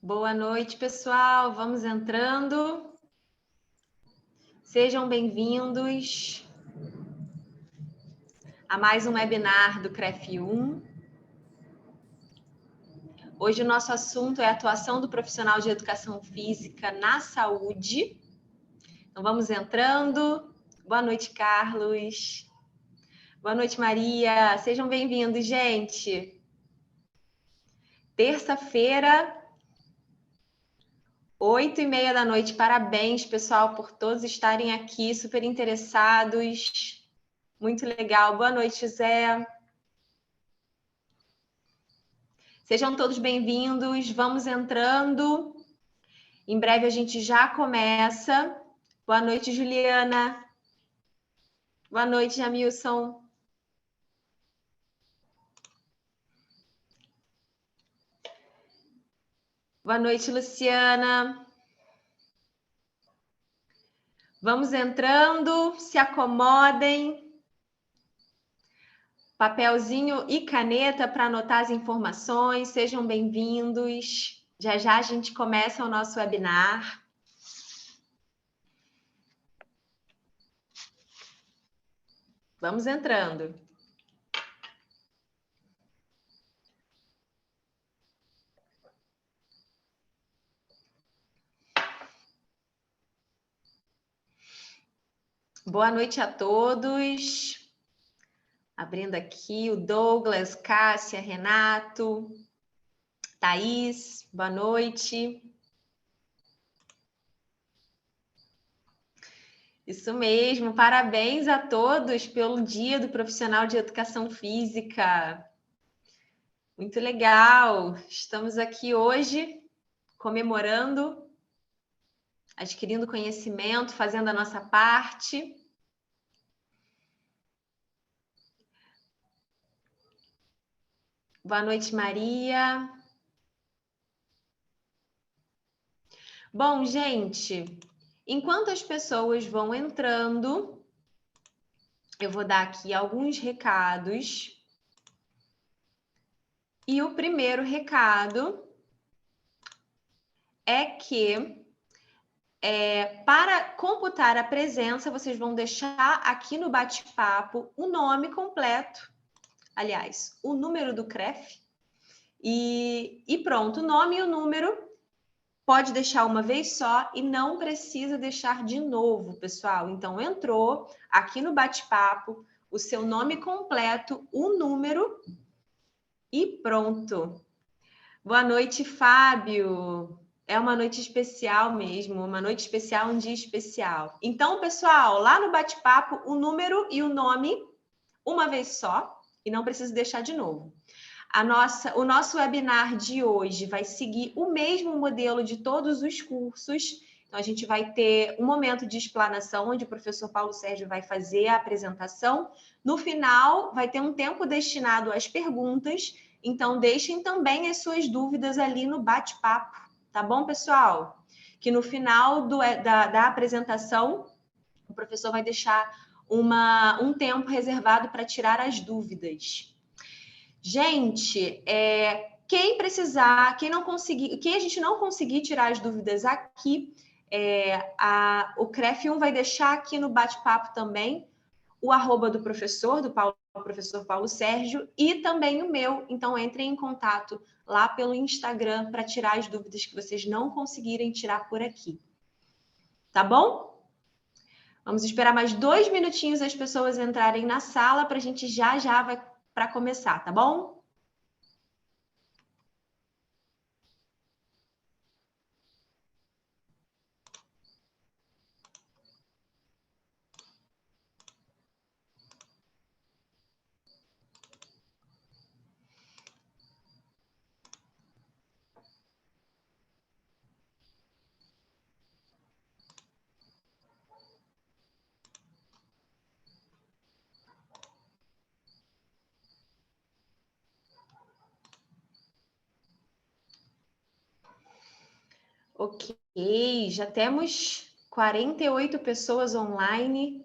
Boa noite, pessoal. Vamos entrando. Sejam bem-vindos a mais um webinar do CREF1. Hoje o nosso assunto é a atuação do profissional de educação física na saúde. Então vamos entrando. Boa noite, Carlos. Boa noite, Maria. Sejam bem-vindos, gente. Terça-feira, 8h30 da noite. Parabéns, pessoal, por todos estarem aqui, super interessados. Muito legal. Boa noite, Zé. Sejam todos bem-vindos. Vamos entrando. Em breve a gente já começa. Boa noite, Juliana. Boa noite, Jamilson. Boa noite, Luciana. Vamos entrando, se acomodem. Papelzinho e caneta para anotar as informações. Sejam bem-vindos. Já já a gente começa o nosso webinar. Vamos entrando. Boa noite a todos. Abrindo aqui o Douglas, Cássia, Renato, Thaís, boa noite. Isso mesmo, parabéns a todos pelo Dia do Profissional de Educação Física. Muito legal. Estamos aqui hoje comemorando, adquirindo conhecimento, fazendo a nossa parte. Boa noite, Maria. Bom, gente, enquanto as pessoas vão entrando, eu vou dar aqui alguns recados. E o primeiro recado é que para computar a presença, vocês vão deixar aqui no bate-papo o nome completo, aliás, o número do CREF, e pronto, o nome e o número pode deixar uma vez só e não precisa deixar de novo, pessoal. Então, entrou aqui no bate-papo o seu nome completo, o número e pronto. Boa noite, Fábio. É uma noite especial mesmo, uma noite especial, um dia especial. Então, pessoal, lá no bate-papo, o número e o nome, uma vez só, e não preciso deixar de novo. O nosso webinar de hoje vai seguir o mesmo modelo de todos os cursos. Então, a gente vai ter um momento de explanação, onde o professor Paulo Sérgio vai fazer a apresentação. No final, vai ter um tempo destinado às perguntas. Então, deixem também as suas dúvidas ali no bate-papo, tá bom, pessoal? Que no final da apresentação, o professor vai deixar um tempo reservado para tirar as dúvidas. Gente, quem precisar, quem a gente não conseguir tirar as dúvidas aqui, o CREF1 vai deixar aqui no bate-papo também o @ do professor Paulo Sérgio, e também o meu. Então, entrem em contato lá pelo Instagram para tirar as dúvidas que vocês não conseguirem tirar por aqui. Tá bom? Vamos esperar mais 2 minutinhos as pessoas entrarem na sala para a gente já vai para começar, tá bom? Ok, já temos 48 pessoas online.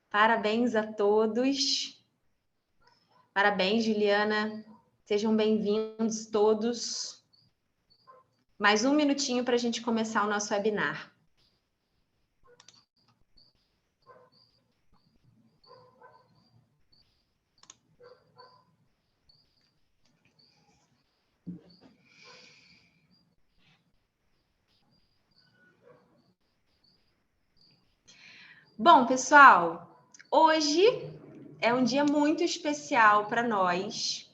Parabéns a todos. Parabéns, Juliana. Sejam bem-vindos todos. Mais um minutinho para a gente começar o nosso webinar. Bom, pessoal, hoje é um dia muito especial para nós.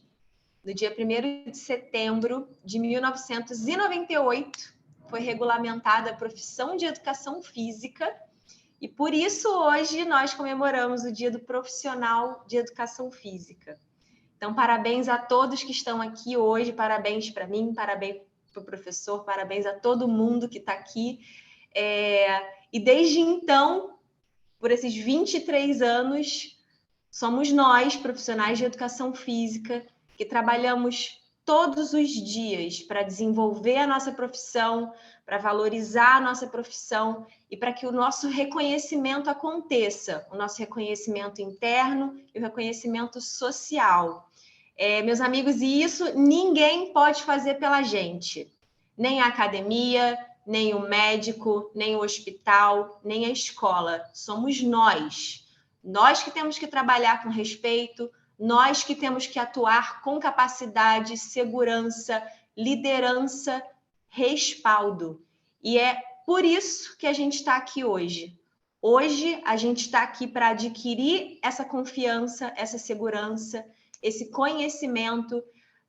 No dia 1º de setembro de 1998, foi regulamentada a profissão de educação física e por isso hoje nós comemoramos o Dia do Profissional de Educação Física. Então, parabéns a todos que estão aqui hoje, parabéns para mim, parabéns para o professor, parabéns a todo mundo que está aqui. E desde então, por esses 23 anos, somos nós, profissionais de educação física, que trabalhamos todos os dias para desenvolver a nossa profissão, para valorizar a nossa profissão e para que o nosso reconhecimento aconteça, o nosso reconhecimento interno e o reconhecimento social. Meus amigos, e isso ninguém pode fazer pela gente, nem a academia, nem o médico, nem o hospital, nem a escola. Somos nós. Nós que temos que trabalhar com respeito, nós que temos que atuar com capacidade, segurança, liderança, respaldo. E é por isso que a gente está aqui hoje. Hoje a gente está aqui para adquirir essa confiança, essa segurança, esse conhecimento,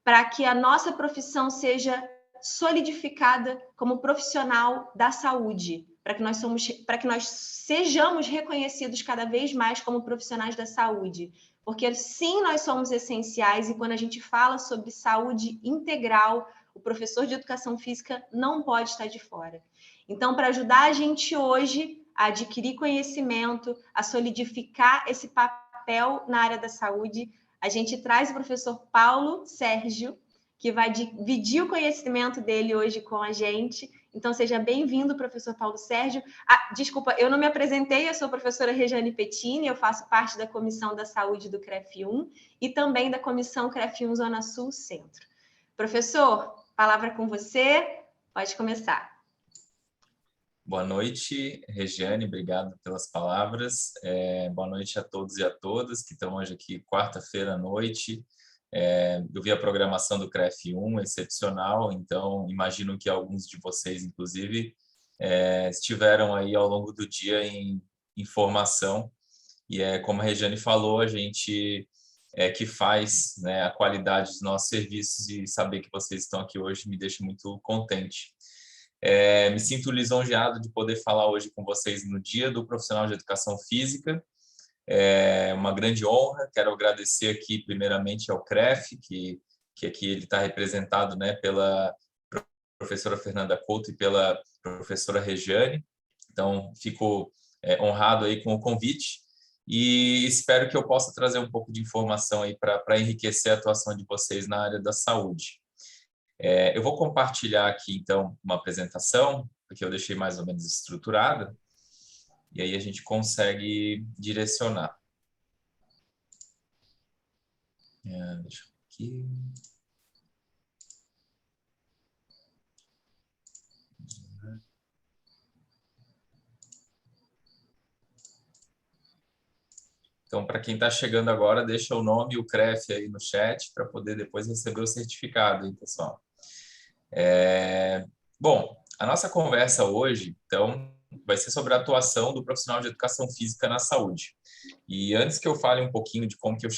para que a nossa profissão seja solidificada como profissional da saúde, para que nós sejamos reconhecidos cada vez mais como profissionais da saúde, porque sim, nós somos essenciais e quando a gente fala sobre saúde integral, o professor de educação física não pode estar de fora. Então, para ajudar a gente hoje a adquirir conhecimento, a solidificar esse papel na área da saúde, a gente traz o professor Paulo Sérgio, que vai dividir o conhecimento dele hoje com a gente. Então, seja bem-vindo, professor Paulo Sérgio. Desculpa, eu não me apresentei, eu sou a professora Rejane Pettini, eu faço parte da Comissão da Saúde do CREF1 e também da Comissão CREF1 Zona Sul Centro. Professor, palavra com você, pode começar. Boa noite, Regiane, obrigado pelas palavras. Boa noite a todos e a todas que estão hoje aqui, quarta-feira à noite. Eu vi a programação do CREF1, excepcional, então imagino que alguns de vocês, inclusive, estiveram aí ao longo do dia em formação. E como a Regiane falou, a gente que faz, né, a qualidade dos nossos serviços e saber que vocês estão aqui hoje me deixa muito contente. Me sinto lisonjeado de poder falar hoje com vocês no Dia do Profissional de Educação Física. É uma grande honra. Quero agradecer aqui primeiramente ao CREF, que aqui ele está representado, né, pela professora Fernanda Couto e pela professora Regiane. Então, fico honrado aí com o convite e espero que eu possa trazer um pouco de informação aí para enriquecer a atuação de vocês na área da saúde. Eu vou compartilhar aqui, então, uma apresentação, porque eu deixei mais ou menos estruturada, e aí a gente consegue direcionar. Deixa eu aqui. Então, para quem está chegando agora, deixa o nome e o CREF aí no chat para poder depois receber o certificado, hein, pessoal? Bom, a nossa conversa hoje, então, vai ser sobre a atuação do profissional de educação física na saúde. E antes que eu fale um pouquinho de como que eu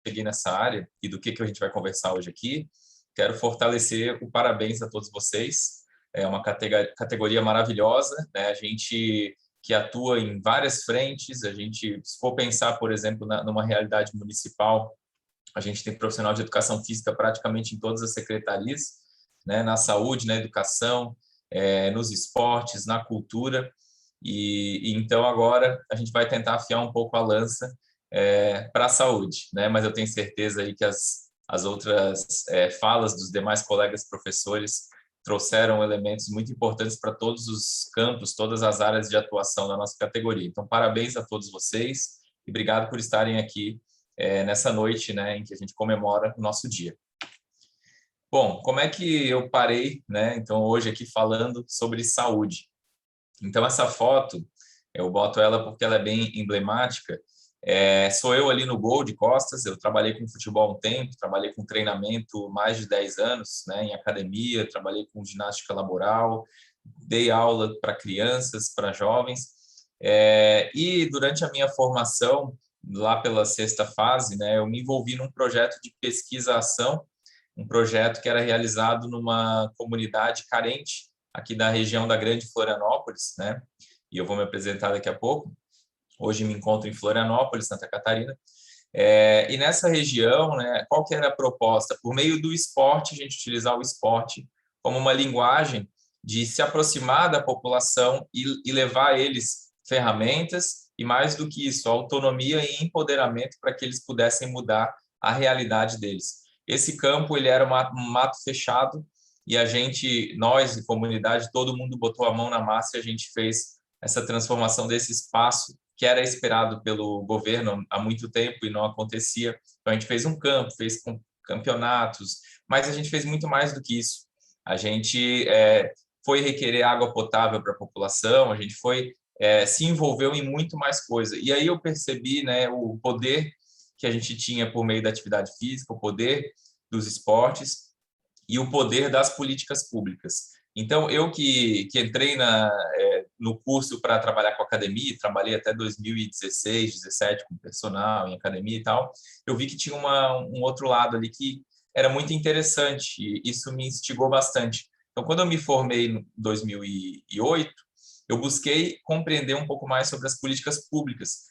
cheguei nessa área e do que a gente vai conversar hoje aqui, quero fortalecer o parabéns a todos vocês. É uma categoria maravilhosa, né? A gente que atua em várias frentes, a gente, se for pensar, por exemplo, numa realidade municipal, a gente tem profissional de educação física praticamente em todas as secretarias, né? Na saúde, na educação, nos esportes, na cultura. E então agora a gente vai tentar afiar um pouco a lança para a saúde, né? Mas eu tenho certeza aí que as outras falas dos demais colegas professores trouxeram elementos muito importantes para todos os campos, todas as áreas de atuação da nossa categoria. Então, parabéns a todos vocês e obrigado por estarem aqui nessa noite, né, em que a gente comemora o nosso dia. Bom, como é que eu parei, né? Então, hoje aqui falando sobre saúde. Então, essa foto, eu boto ela porque ela é bem emblemática. Sou eu ali no gol de costas. Eu trabalhei com futebol há um tempo, trabalhei com treinamento mais de 10 anos, né, em academia, trabalhei com ginástica laboral, dei aula para crianças, para jovens. E durante a minha formação, lá pela sexta fase, né, eu me envolvi num projeto de pesquisa-ação, um projeto que era realizado numa comunidade carente aqui da região da Grande Florianópolis, né? E eu vou me apresentar daqui a pouco. Hoje me encontro em Florianópolis, Santa Catarina. E nessa região, né, qual que era a proposta? Por meio do esporte, a gente utilizar o esporte como uma linguagem de se aproximar da população e levar eles ferramentas e, mais do que isso, autonomia e empoderamento para que eles pudessem mudar a realidade deles. Esse campo ele era um mato fechado e a gente, nós, comunidade, todo mundo botou a mão na massa e a gente fez essa transformação desse espaço que era esperado pelo governo há muito tempo e não acontecia. Então, a gente fez um campo, fez campeonatos, mas a gente fez muito mais do que isso. A gente foi requerer água potável para a população, a gente se envolveu em muito mais coisa. E aí eu percebi, né, o poder que a gente tinha por meio da atividade física, o poder dos esportes e o poder das políticas públicas. Então, eu que entrei no curso para trabalhar com academia, trabalhei até 2016, 17 com personal, em academia e tal, eu vi que tinha um outro lado ali que era muito interessante e isso me instigou bastante. Então, quando eu me formei em 2008, eu busquei compreender um pouco mais sobre as políticas públicas.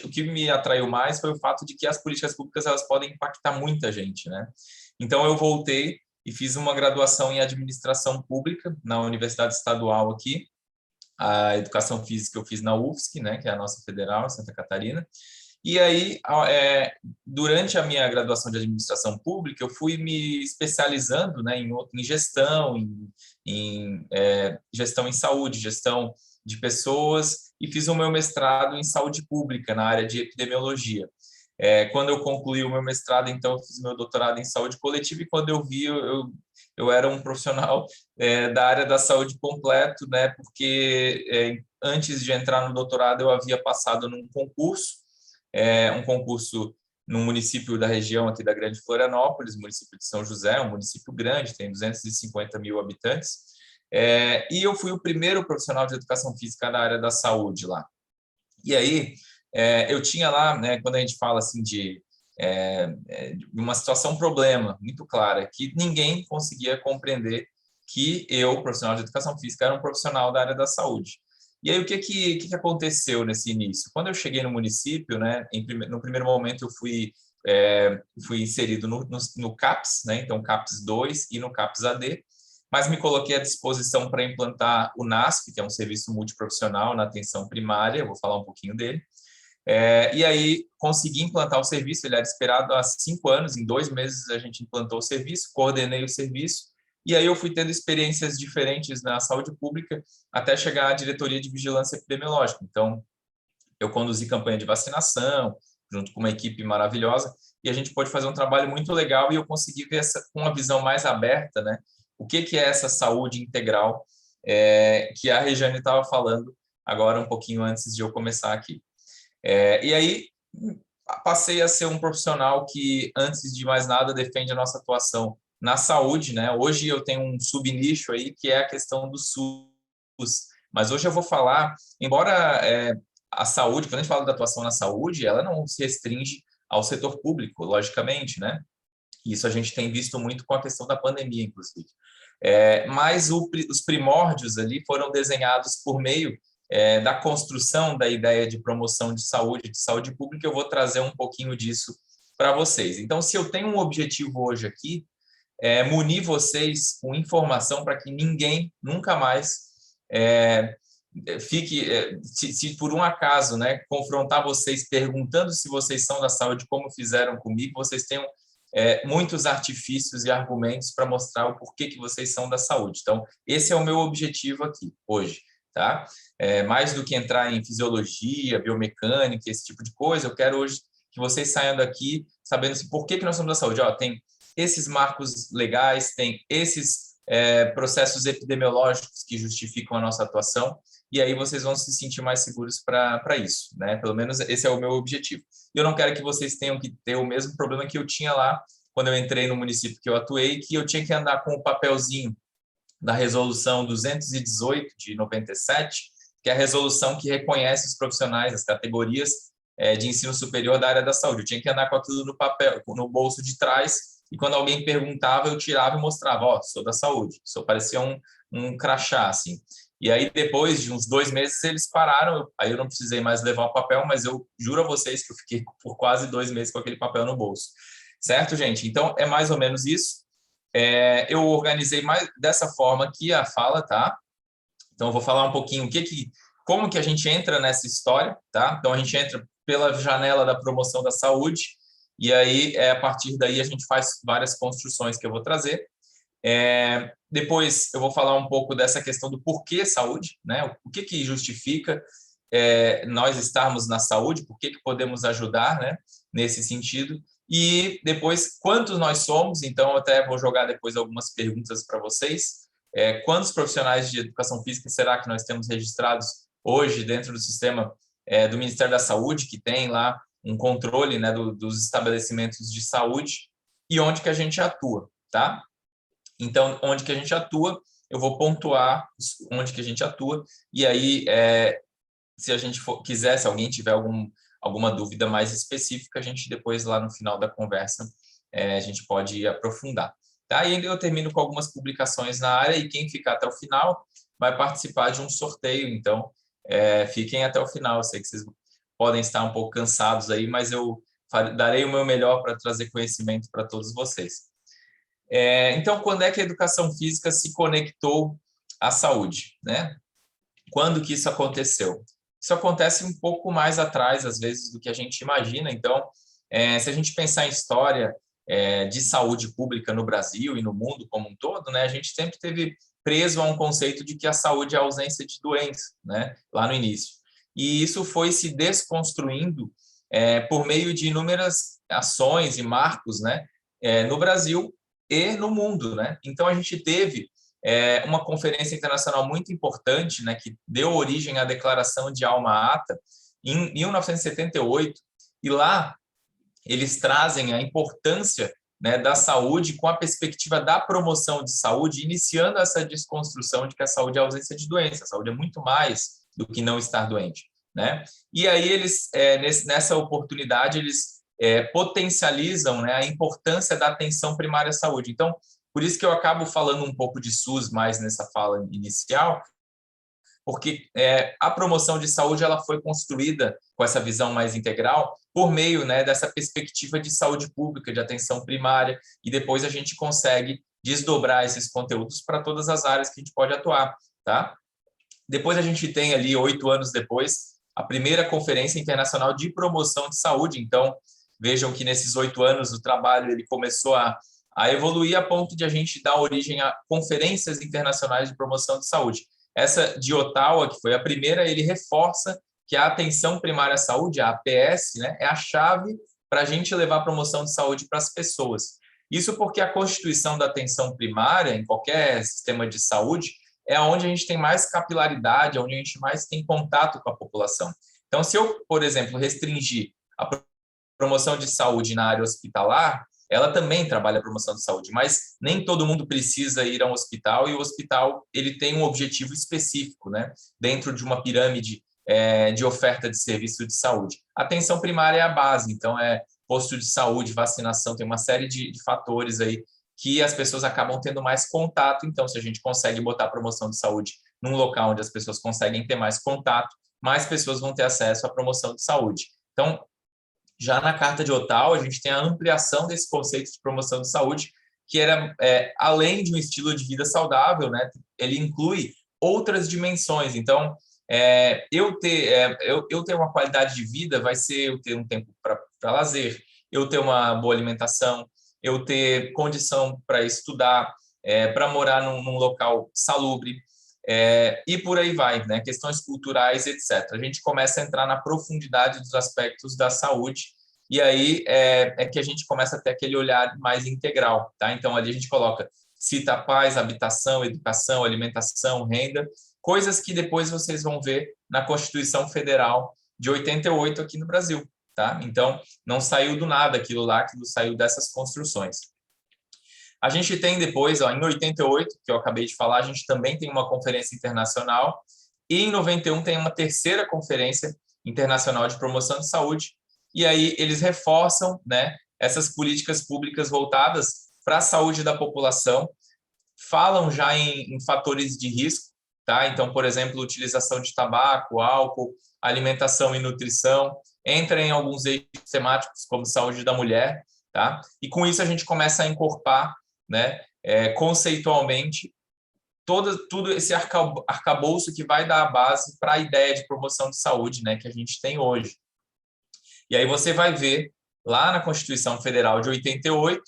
O que me atraiu mais foi o fato de que as políticas públicas elas podem impactar muita gente, né? Então, eu voltei e fiz uma graduação em administração pública na Universidade Estadual aqui. A educação física eu fiz na UFSC, né, que é a nossa federal, em Santa Catarina. E aí, durante a minha graduação de administração pública, eu fui me especializando, né, em gestão, gestão em saúde, gestão de pessoas, e fiz o meu mestrado em saúde pública, na área de epidemiologia. Quando eu concluí o meu mestrado, então, eu fiz meu doutorado em saúde coletiva, e quando eu vi, eu era um profissional da área da saúde completo, né, porque antes de entrar no doutorado, eu havia passado num concurso, um concurso no município da região aqui da Grande Florianópolis, município de São José, um município grande, tem 250 mil habitantes, e eu fui o primeiro profissional de educação física da área da saúde lá. E aí, eu tinha lá, né, quando a gente fala assim de uma situação problema muito clara, que ninguém conseguia compreender que eu, profissional de educação física, era um profissional da área da saúde. E aí, o que aconteceu nesse início? Quando eu cheguei no município, né, no primeiro momento eu fui inserido no CAPS, né, então CAPS 2 e no CAPS AD, mas me coloquei à disposição para implantar o NASP, que é um serviço multiprofissional na atenção primária, eu vou falar um pouquinho dele. E aí consegui implantar o serviço, ele era esperado há 5 anos, em 2 meses a gente implantou o serviço, coordenei o serviço, e aí eu fui tendo experiências diferentes na saúde pública até chegar à diretoria de vigilância epidemiológica. Então, eu conduzi campanha de vacinação, junto com uma equipe maravilhosa, e a gente pôde fazer um trabalho muito legal, e eu consegui ver com uma visão mais aberta, né, o que é essa saúde integral que a Regiane estava falando agora um pouquinho antes de eu começar aqui. E aí passei a ser um profissional que, antes de mais nada, defende a nossa atuação na saúde, né? Hoje eu tenho um subnicho aí que é a questão do SUS, mas hoje eu vou falar, embora a saúde, quando a gente fala da atuação na saúde, ela não se restringe ao setor público, logicamente, né? Isso a gente tem visto muito com a questão da pandemia, inclusive. Mas os primórdios ali foram desenhados por meio da construção da ideia de promoção de saúde pública. Eu vou trazer um pouquinho disso para vocês. Então, se eu tenho um objetivo hoje aqui, munir vocês com informação para que ninguém nunca mais fique, se por um acaso, né, confrontar vocês perguntando se vocês são da saúde, como fizeram comigo, vocês tenham muitos artifícios e argumentos para mostrar o porquê que vocês são da saúde. Então, esse é o meu objetivo aqui, hoje. Tá? Mais do que entrar em fisiologia, biomecânica, esse tipo de coisa, eu quero hoje que vocês saiam daqui sabendo assim, por que nós somos da saúde. Tem esses marcos legais, tem esses processos epidemiológicos que justificam a nossa atuação, e aí vocês vão se sentir mais seguros para isso, né? Pelo menos esse é o meu objetivo. Eu não quero que vocês tenham que ter o mesmo problema que eu tinha lá quando eu entrei no município que eu atuei, que eu tinha que andar com o papelzinho da resolução 218 de 97, que é a resolução que reconhece os profissionais, as categorias de ensino superior da área da saúde. Eu tinha que andar com aquilo no papel, no bolso de trás, e quando alguém perguntava, eu tirava e mostrava, ó, sou da saúde. Isso parecia um crachá, assim. E aí, depois de uns 2 meses, eles pararam, aí eu não precisei mais levar o papel, mas eu juro a vocês que eu fiquei por quase 2 meses com aquele papel no bolso. Certo, gente? Então, é mais ou menos isso. Eu organizei mais dessa forma aqui a fala, tá? Então, eu vou falar um pouquinho como que a gente entra nessa história, tá? Então, a gente entra pela janela da promoção da saúde, e aí, a partir daí, a gente faz várias construções que eu vou trazer. Depois, eu vou falar um pouco dessa questão do porquê saúde, né? O que justifica nós estarmos na saúde, por que podemos ajudar, né? Nesse sentido. E depois, quantos nós somos? Então, eu até vou jogar depois algumas perguntas para vocês. Quantos profissionais de educação física será que nós temos registrados hoje dentro do sistema do Ministério da Saúde, que tem lá um controle, né, dos estabelecimentos de saúde, e onde que a gente atua, tá? Então, onde que a gente atua, eu vou pontuar onde que a gente atua, e aí, se a gente quiser, se alguém tiver alguma dúvida mais específica, a gente depois, lá no final da conversa, a gente pode aprofundar. Tá? E eu termino com algumas publicações na área, e quem ficar até o final vai participar de um sorteio. Então, fiquem até o final. Eu sei que vocês podem estar um pouco cansados aí, mas eu darei o meu melhor para trazer conhecimento para todos vocês. Então, quando é que a educação física se conectou à saúde, né? Quando que isso aconteceu? Isso acontece um pouco mais atrás, às vezes, do que a gente imagina. Então, se a gente pensar em história de saúde pública no Brasil e no mundo como um todo, né, a gente sempre teve preso a um conceito de que a saúde é a ausência de doença, né, lá no início. E isso foi se desconstruindo por meio de inúmeras ações e marcos, né, no Brasil e no mundo, né? Então, a gente teve uma conferência internacional muito importante, né, que deu origem à Declaração de Alma-Ata em 1978, e lá eles trazem a importância, né, da saúde com a perspectiva da promoção de saúde, iniciando essa desconstrução de que a saúde é a ausência de doença, a saúde é muito mais do que não estar doente, né? E aí eles, nessa oportunidade, eles potencializam, né, a importância da atenção primária à saúde. Então, por isso que eu acabo falando um pouco de SUS mais nessa fala inicial, porque a promoção de saúde ela foi construída com essa visão mais integral por meio, né, dessa perspectiva de saúde pública, de atenção primária, e depois a gente consegue desdobrar esses conteúdos para todas as áreas que a gente pode atuar, tá? Depois a gente tem ali, 8 anos depois, a primeira Conferência Internacional de Promoção de Saúde. Então, vejam que nesses 8 anos o trabalho ele começou a evoluir a ponto de a gente dar origem a conferências internacionais de promoção de saúde. Essa de Ottawa, que foi a primeira, ele reforça que a atenção primária à saúde, a APS, né, é a chave para a gente levar a promoção de saúde para as pessoas. Isso porque a constituição da atenção primária, em qualquer sistema de saúde, é onde a gente tem mais capilaridade, onde a gente mais tem contato com a população. Então, se eu, por exemplo, restringir a promoção de saúde na área hospitalar, ela também trabalha a promoção de saúde, mas nem todo mundo precisa ir a um hospital, e o hospital ele tem um objetivo específico, né, dentro de uma pirâmide de oferta de serviço de saúde. A atenção primária é a base, então posto de saúde, vacinação, tem uma série de fatores aí que as pessoas acabam tendo mais contato. Então, se a gente consegue botar a promoção de saúde num local onde as pessoas conseguem ter mais contato, mais pessoas vão ter acesso à promoção de saúde. Então, já na Carta de Ottawa, a gente tem a ampliação desse conceito de promoção de saúde, que era, além de um estilo de vida saudável, né, ele inclui outras dimensões. Então, eu ter uma qualidade de vida vai ser eu ter um tempo para lazer, eu ter uma boa alimentação, eu ter condição para estudar, para morar num local salubre, e por aí vai, né? Questões culturais, etc. A gente começa a entrar na profundidade dos aspectos da saúde, e aí é que a gente começa a ter aquele olhar mais integral, tá? Então, ali a gente coloca cita paz, habitação, educação, alimentação, renda, coisas que depois vocês vão ver na Constituição Federal de 88 aqui no Brasil, tá? Então, não saiu do nada aquilo lá, aquilo saiu dessas construções. A gente tem depois, ó, em 88, que eu acabei de falar, a gente também tem uma conferência internacional, e em 91 tem uma terceira conferência internacional de promoção de saúde, e aí eles reforçam, né, essas políticas públicas voltadas para a saúde da população, falam já em fatores de risco, tá? Então, por exemplo, utilização de tabaco, álcool, alimentação e nutrição, entra em alguns eixos temáticos como saúde da mulher, tá? E com isso a gente começa a encorpar, né, conceitualmente tudo esse arcabouço que vai dar a base para a ideia de promoção de saúde, né, que a gente tem hoje. E aí você vai ver lá na Constituição Federal de 88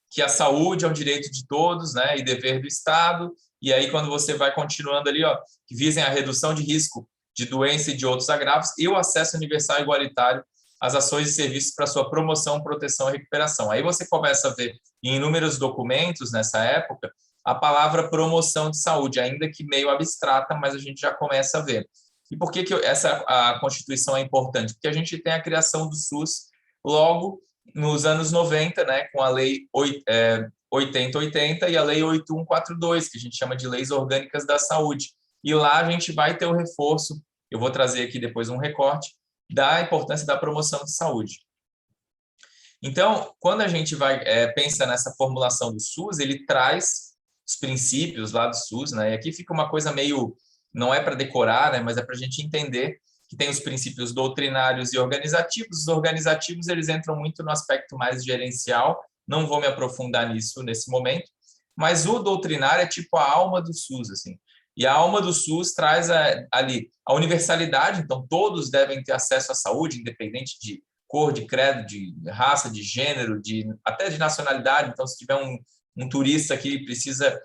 que a saúde é um direito de todos, né, e dever do Estado. E aí quando você vai continuando ali, ó, que visem a redução de risco de doença e de outros agravos e o acesso universal e igualitário às ações e serviços para sua promoção, proteção e recuperação. Aí você começa a ver em inúmeros documentos nessa época a palavra promoção de saúde, ainda que meio abstrata, mas a gente já começa a ver. E por que a Constituição é importante? Porque a gente tem a criação do SUS logo nos anos 90, né, com a Lei 8080 e a Lei 8142, que a gente chama de Leis Orgânicas da Saúde. E lá a gente vai ter o reforço, eu vou trazer aqui depois um recorte, da importância da promoção de saúde. Então, quando a gente pensa nessa formulação do SUS, ele traz os princípios lá do SUS, né? E aqui fica uma coisa meio, não é para decorar, né? Mas é para a gente entender que tem os princípios doutrinários e organizativos. Os organizativos, eles entram muito no aspecto mais gerencial, não vou me aprofundar nisso nesse momento, mas o doutrinário é tipo a alma do SUS, assim. E a alma do SUS traz ali a universalidade, então todos devem ter acesso à saúde, independente de cor, de credo, de raça, de gênero, até de nacionalidade. Então, se tiver um turista que precisa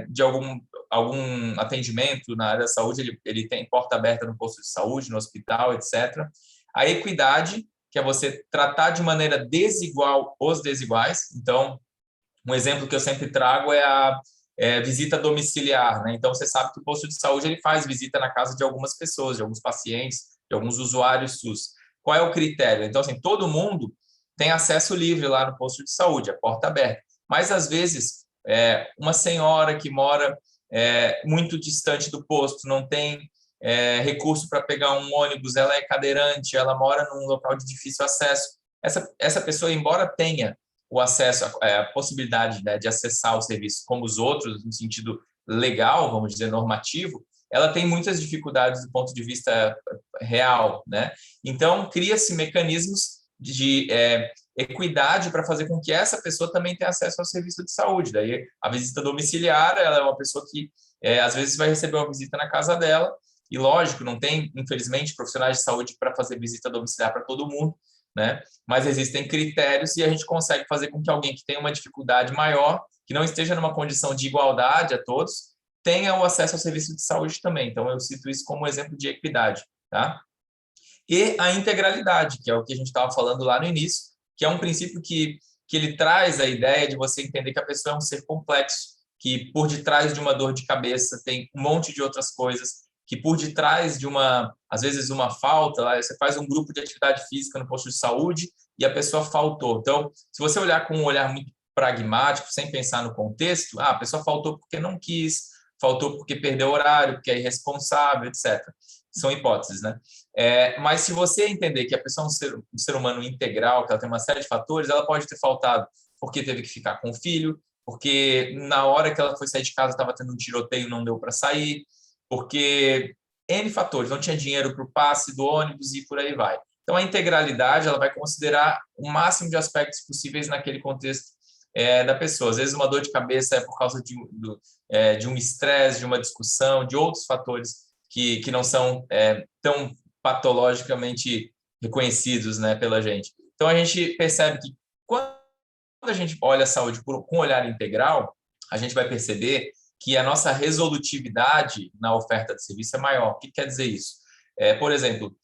de algum atendimento na área da saúde, ele tem porta aberta no posto de saúde, no hospital, etc. A equidade, que é você tratar de maneira desigual os desiguais. Então, um exemplo que eu sempre trago é a visita domiciliar, né? Então, você sabe que o posto de saúde ele faz visita na casa de algumas pessoas, de alguns pacientes, de alguns usuários SUS. Qual é o critério? Então, assim, todo mundo tem acesso livre lá no posto de saúde, a porta aberta. Mas, às vezes, uma senhora que mora muito distante do posto, não tem recurso para pegar um ônibus, ela é cadeirante, ela mora num local de difícil acesso. Essa pessoa, embora tenha o acesso, a possibilidade, né, de acessar o serviço como os outros, no sentido legal, vamos dizer, normativo, ela tem muitas dificuldades do ponto de vista real, né? Então, cria-se mecanismos de equidade para fazer com que essa pessoa também tenha acesso ao serviço de saúde. Daí, a visita domiciliar, ela é uma pessoa que, às vezes, vai receber uma visita na casa dela, e, lógico, não tem, infelizmente, profissionais de saúde para fazer visita domiciliar para todo mundo, né? Mas existem critérios e a gente consegue fazer com que alguém que tem uma dificuldade maior, que não esteja numa condição de igualdade a todos, tenha o acesso ao serviço de saúde também. Então, eu cito isso como exemplo de equidade, tá? E a integralidade, que é o que a gente estava falando lá no início, que é um princípio que ele traz a ideia de você entender que a pessoa é um ser complexo, que por detrás de uma dor de cabeça tem um monte de outras coisas, que por detrás de às vezes uma falta, lá você faz um grupo de atividade física no posto de saúde e a pessoa faltou. Então, se você olhar com um olhar muito pragmático, sem pensar no contexto, a pessoa faltou porque não quis, faltou porque perdeu horário, porque é irresponsável, etc. São hipóteses, né? Mas se você entender que a pessoa é um ser humano integral, que ela tem uma série de fatores, ela pode ter faltado porque teve que ficar com o filho, porque na hora que ela foi sair de casa estava tendo um tiroteio e não deu para sair, porque N fatores, não tinha dinheiro para o passe do ônibus e por aí vai. Então, a integralidade ela vai considerar o máximo de aspectos possíveis naquele contexto da pessoa. Às vezes, uma dor de cabeça é por causa de um estresse, de uma discussão, de outros fatores que não são tão patologicamente reconhecidos, né, pela gente. Então, a gente percebe que quando a gente olha a saúde com um olhar integral, a gente vai perceber que a nossa resolutividade na oferta de serviço é maior. O que quer dizer isso? Por exemplo,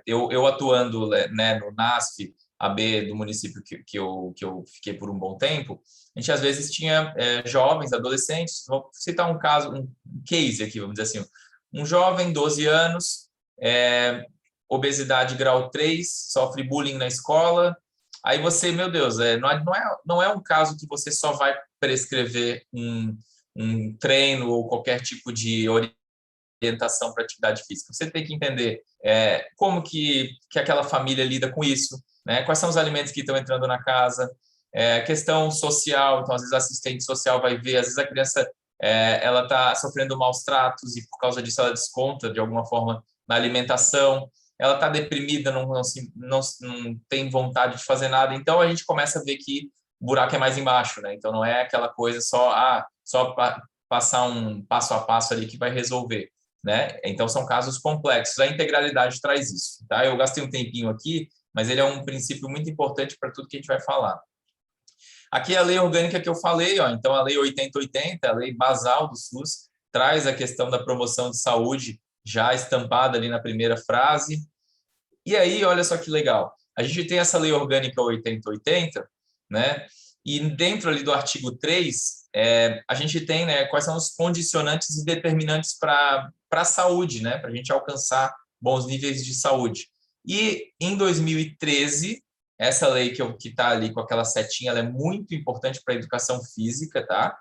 eu atuando, né, no NASF, AB do município que eu fiquei por um bom tempo, a gente às vezes tinha jovens, adolescentes, vou citar um caso, um case aqui, vamos dizer assim, um jovem, 12 anos, obesidade grau 3, sofre bullying na escola, aí você, meu Deus, não é um caso que você só vai prescrever um treino ou qualquer tipo de orientação para atividade física. Você tem que entender como que aquela família lida com isso, né? Quais são os alimentos que estão entrando na casa, questão social, então às vezes a assistente social vai ver, às vezes a criança ela está sofrendo maus tratos e por causa disso ela desconta de alguma forma na alimentação, ela está deprimida, não tem vontade de fazer nada, então a gente começa a ver que o buraco é mais embaixo, né? Então não é aquela coisa só passar um passo a passo ali que vai resolver, né? Então são casos complexos. A integralidade traz isso, tá? Eu gastei um tempinho aqui, mas ele é um princípio muito importante para tudo que a gente vai falar. Aqui é a lei orgânica que eu falei, ó. Então a lei 8080, a lei basal do SUS, traz a questão da promoção de saúde já estampada ali na primeira frase. E aí, olha só que legal. A gente tem essa lei orgânica 8080, né? E dentro ali do artigo 3, a gente tem, né, quais são os condicionantes e determinantes para a saúde, né? Para a gente alcançar bons níveis de saúde. E em 2013, essa lei que está ali com aquela setinha, ela é muito importante para a educação física, tá?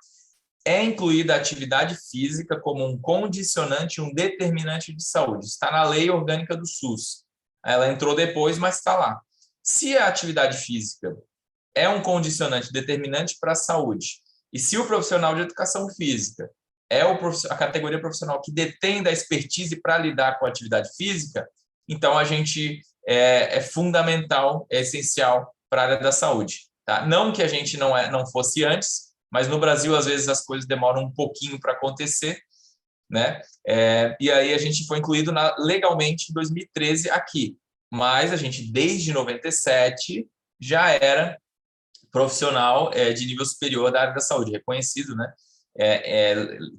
É incluída a atividade física como um condicionante, um determinante de saúde. Está na lei orgânica do SUS. Ela entrou depois, mas está lá. Se a atividade física é um condicionante determinante para a saúde, e se o profissional de educação física é a categoria profissional que detém da expertise para lidar com a atividade física, então a gente é fundamental, é essencial para a área da saúde. Tá? Não que a gente não fosse antes, mas no Brasil, às vezes, as coisas demoram um pouquinho para acontecer, né? E aí a gente foi incluído legalmente em 2013 aqui, mas a gente, desde 97, já era profissional de nível superior da área da saúde, reconhecido, né?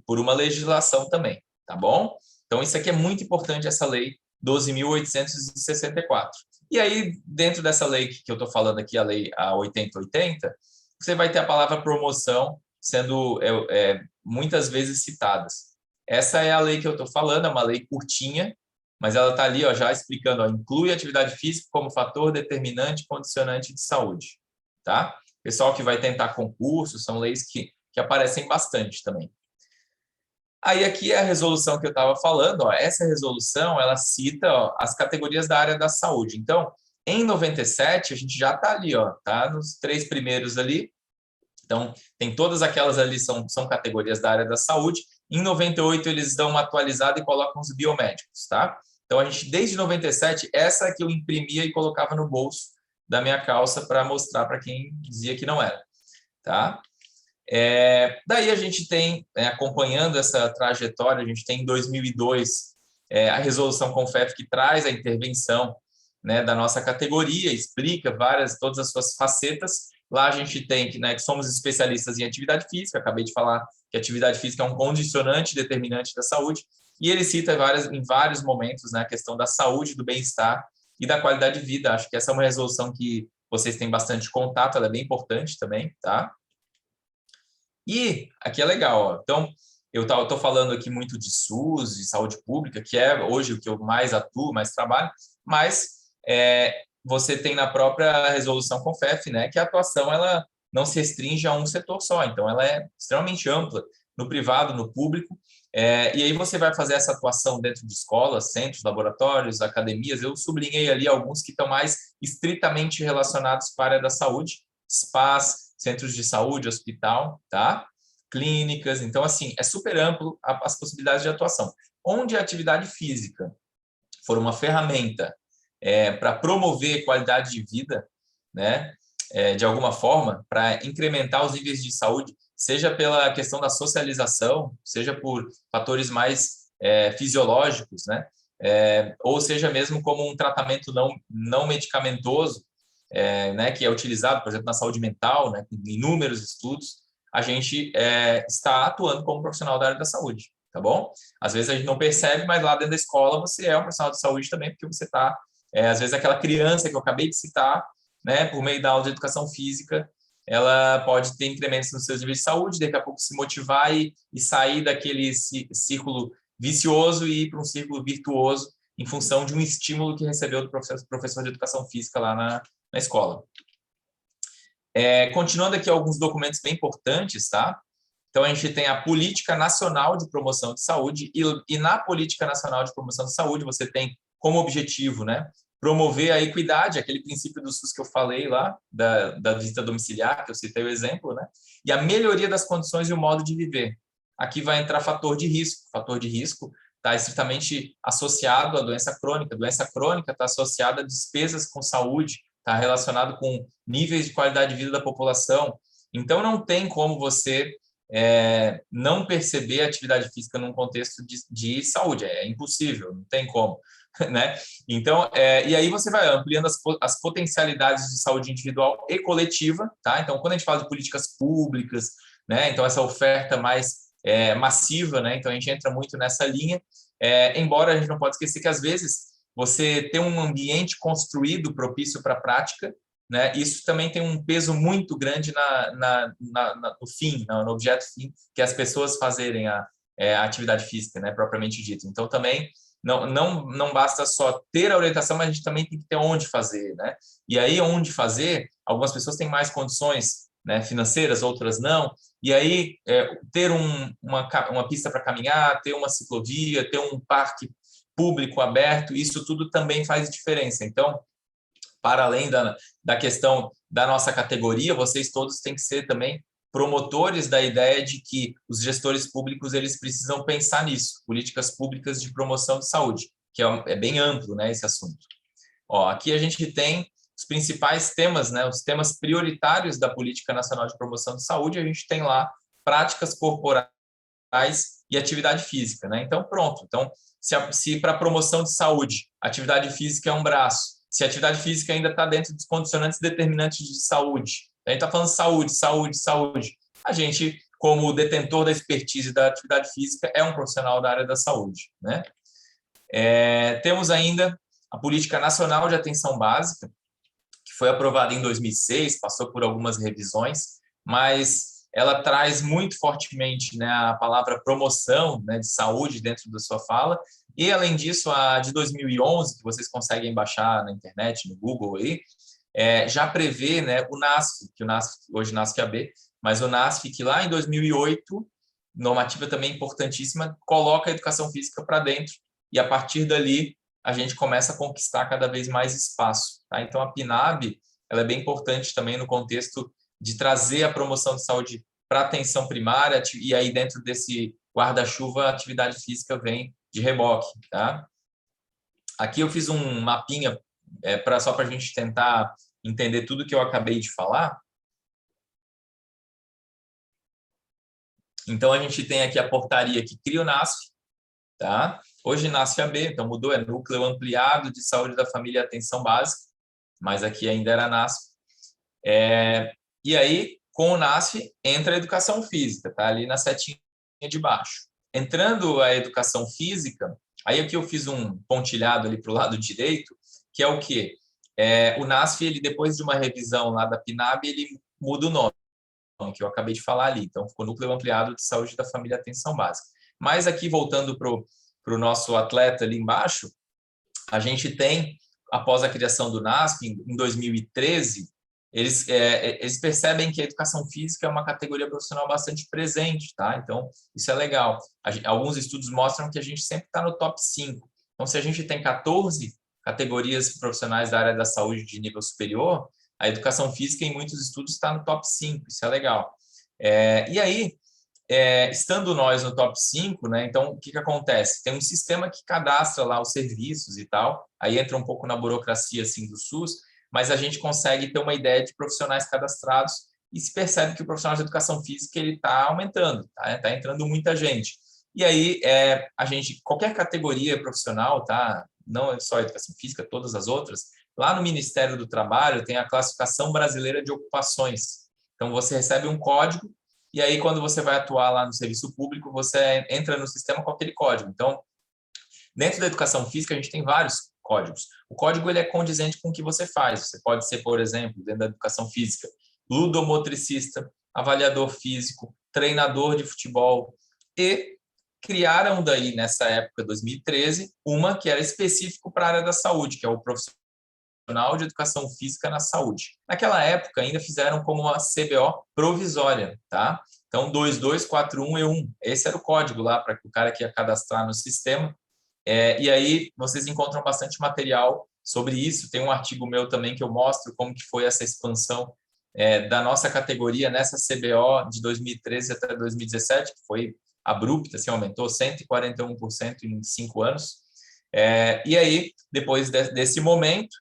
Por uma legislação também, tá bom? Então, isso aqui é muito importante, essa lei 12.864. E aí, dentro dessa lei que eu estou falando aqui, a lei 8080, você vai ter a palavra promoção sendo muitas vezes citadas. Essa é a lei que eu estou falando, é uma lei curtinha, mas ela está ali, ó, já explicando, ó, inclui atividade física como fator determinante e condicionante de saúde. Tá? Pessoal que vai tentar concurso, são leis que aparecem bastante também. Aí aqui é a resolução que eu estava falando, ó, essa resolução ela cita, ó, as categorias da área da saúde. Então, em 97, a gente já está ali, ó, tá nos 3 primeiros ali. Então, tem todas aquelas ali, são categorias da área da saúde. Em 98, eles dão uma atualizada e colocam os biomédicos, tá? Então, a gente, desde 97, essa que eu imprimia e colocava no bolso da minha calça para mostrar para quem dizia que não era, tá? Daí a gente tem, acompanhando essa trajetória, a gente tem em 2002 a resolução CONFEF que traz a intervenção, né, da nossa categoria, explica todas as suas facetas. Lá a gente tem que somos especialistas em atividade física, acabei de falar que atividade física é um condicionante determinante da saúde, e ele cita em vários momentos, né, a questão da saúde, do bem-estar e da qualidade de vida. Acho que essa é uma resolução que vocês têm bastante contato, ela é bem importante também, tá? E aqui é legal, ó. Então, eu estou falando aqui muito de SUS, de saúde pública, que é hoje o que eu mais atuo, mais trabalho, mas você tem na própria resolução CONFEF, né, que a atuação ela não se restringe a um setor só, então ela é extremamente ampla, no privado, no público, e aí você vai fazer essa atuação dentro de escolas, centros, laboratórios, academias. Eu sublinhei ali alguns que estão mais estritamente relacionados para a área da saúde, spas, centros de saúde, hospital, tá? Clínicas. Então, assim, é super amplo as possibilidades de atuação. Onde a atividade física for uma ferramenta para promover qualidade de vida, né? De alguma forma, para incrementar os níveis de saúde, seja pela questão da socialização, seja por fatores mais fisiológicos, né? Ou seja mesmo como um tratamento não medicamentoso, né, que é utilizado, por exemplo, na saúde mental, né, com inúmeros estudos, a gente está atuando como profissional da área da saúde, tá bom? Às vezes a gente não percebe, mas lá dentro da escola você é um profissional de saúde também, porque você está, às vezes aquela criança que eu acabei de citar, né, por meio da aula de educação física, ela pode ter incrementos nos seus níveis de saúde, daqui a pouco se motivar e sair daquele círculo vicioso e ir para um círculo virtuoso em função de um estímulo que recebeu do professor de educação física lá na escola. Continuando aqui alguns documentos bem importantes, tá? Então, a gente tem a Política Nacional de Promoção de Saúde e na Política Nacional de Promoção de Saúde você tem como objetivo, né, promover a equidade, aquele princípio do SUS que eu falei lá, da visita domiciliar, que eu citei o exemplo, né, e a melhoria das condições e o modo de viver. Aqui vai entrar fator de risco. Fator de risco está estritamente associado à doença crônica. A doença crônica está associada a despesas com saúde, está relacionado com níveis de qualidade de vida da população. Então, não tem como você não perceber a atividade física num contexto de saúde. É impossível, não tem como. Né? Então, e aí você vai ampliando as potencialidades de saúde individual e coletiva. Tá? Então, quando a gente fala de políticas públicas, né? Então essa oferta mais massiva, né? Então a gente entra muito nessa linha, embora a gente não pode esquecer que às vezes você ter um ambiente construído propício para a prática, né? Isso também tem um peso muito grande no fim, no objeto fim, que é as pessoas fazerem a atividade física, né? Propriamente dito. Então também não basta só ter a orientação, mas a gente também tem que ter onde fazer, né? E aí onde fazer, algumas pessoas têm mais condições, né, financeiras, outras não. E aí, ter uma pista para caminhar, ter uma ciclovia, ter um parque público aberto, isso tudo também faz diferença. Então, para além da questão da nossa categoria, vocês todos têm que ser também promotores da ideia de que os gestores públicos eles precisam pensar nisso, políticas públicas de promoção de saúde, que é bem amplo, né, esse assunto. Ó, aqui a gente tem os principais temas, né, os temas prioritários da Política Nacional de Promoção de Saúde, a gente tem lá práticas corporais e atividade física, né? Então, pronto. Então, se para promoção de saúde, atividade física é um braço, se a atividade física ainda está dentro dos condicionantes determinantes de saúde, a gente está falando saúde, a gente, como detentor da expertise da atividade física, é um profissional da área da saúde, né? Temos ainda a Política Nacional de Atenção Básica, que foi aprovada em 2006, passou por algumas revisões, mas ela traz muito fortemente, né, a palavra promoção, né, de saúde dentro da sua fala, e além disso, a de 2011, que vocês conseguem baixar na internet, no Google, aí, já prevê, né, o NASF, que o NASF, hoje NASF-AB, mas o NASF, que lá em 2008, normativa também importantíssima, coloca a educação física para dentro, e a partir dali a gente começa a conquistar cada vez mais espaço. Tá? Então, a PNAB ela é bem importante também no contexto de trazer a promoção de saúde para a atenção primária, e aí dentro desse guarda-chuva a atividade física vem de reboque. Tá? Aqui eu fiz um mapinha só para a gente tentar entender tudo que eu acabei de falar. Então, a gente tem aqui a portaria que cria o NASF, tá? Hoje NASF-AB, então mudou, é Núcleo Ampliado de Saúde da Família e Atenção Básica, mas aqui ainda era NASF. E aí, com o NASF, entra a educação física, tá? Ali na setinha de baixo. Entrando a educação física, aí aqui eu fiz um pontilhado ali para o lado direito, que é o quê? O NASF, ele, depois de uma revisão lá da PNAB, ele muda o nome, que eu acabei de falar ali. Então, ficou Núcleo Ampliado de Saúde da Família e Atenção Básica. Mas aqui, voltando para o nosso atleta ali embaixo, a gente tem, após a criação do NASF, em 2013, eles percebem que a educação física é uma categoria profissional bastante presente, tá? Então, isso é legal. Alguns estudos mostram que a gente sempre está no top 5. Então, se a gente tem 14 categorias profissionais da área da saúde de nível superior, a educação física, em muitos estudos, está no top 5. Isso é legal. E aí, estando nós no top 5, né, então o que acontece? Tem um sistema que cadastra lá os serviços e tal, aí entra um pouco na burocracia assim, do SUS, mas a gente consegue ter uma ideia de profissionais cadastrados e se percebe que o profissional de educação física está aumentando, tá entrando muita gente. E aí, qualquer categoria profissional, tá? Não é só educação física, todas as outras, lá no Ministério do Trabalho tem a Classificação Brasileira de Ocupações. Então, você recebe um código e aí quando você vai atuar lá no serviço público, você entra no sistema com aquele código. Então, dentro da educação física, a gente tem vários códigos. O código ele é condizente com o que você faz. Você pode ser, por exemplo, dentro da educação física, ludomotricista, avaliador físico, treinador de futebol, e criaram daí, nessa época, 2013, uma que era específico para a área da saúde, que é o profissional de educação física na saúde. Naquela época, ainda fizeram como uma CBO provisória, tá? Então, 2241E1, esse era o código lá para o cara que ia cadastrar no sistema. E aí vocês encontram bastante material sobre isso. Tem um artigo meu também que eu mostro como que foi essa expansão da nossa categoria nessa CBO de 2013 até 2017, que foi abrupta, assim, aumentou 141% em 5 anos. E aí, depois desse momento,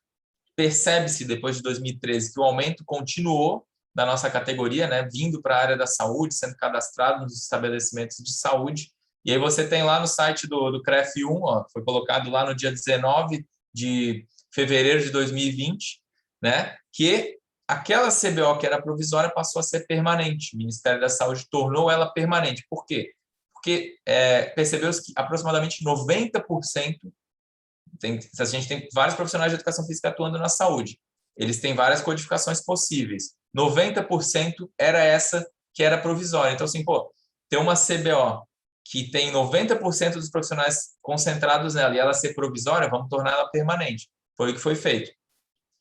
percebe-se, depois de 2013, que o aumento continuou da nossa categoria, né, vindo para a área da saúde, sendo cadastrado nos estabelecimentos de saúde. E aí você tem lá no site do CREF1, ó, foi colocado lá no dia 19 de fevereiro de 2020, né, que aquela CBO que era provisória passou a ser permanente. O Ministério da Saúde tornou ela permanente. Por quê? Porque percebeu-se que aproximadamente 90%, a gente tem vários profissionais de educação física atuando na saúde. Eles têm várias codificações possíveis. 90% era essa que era provisória. Então, assim, tem uma CBO que tem 90% dos profissionais concentrados nela e ela ser provisória, vamos tornar ela permanente. Foi o que foi feito.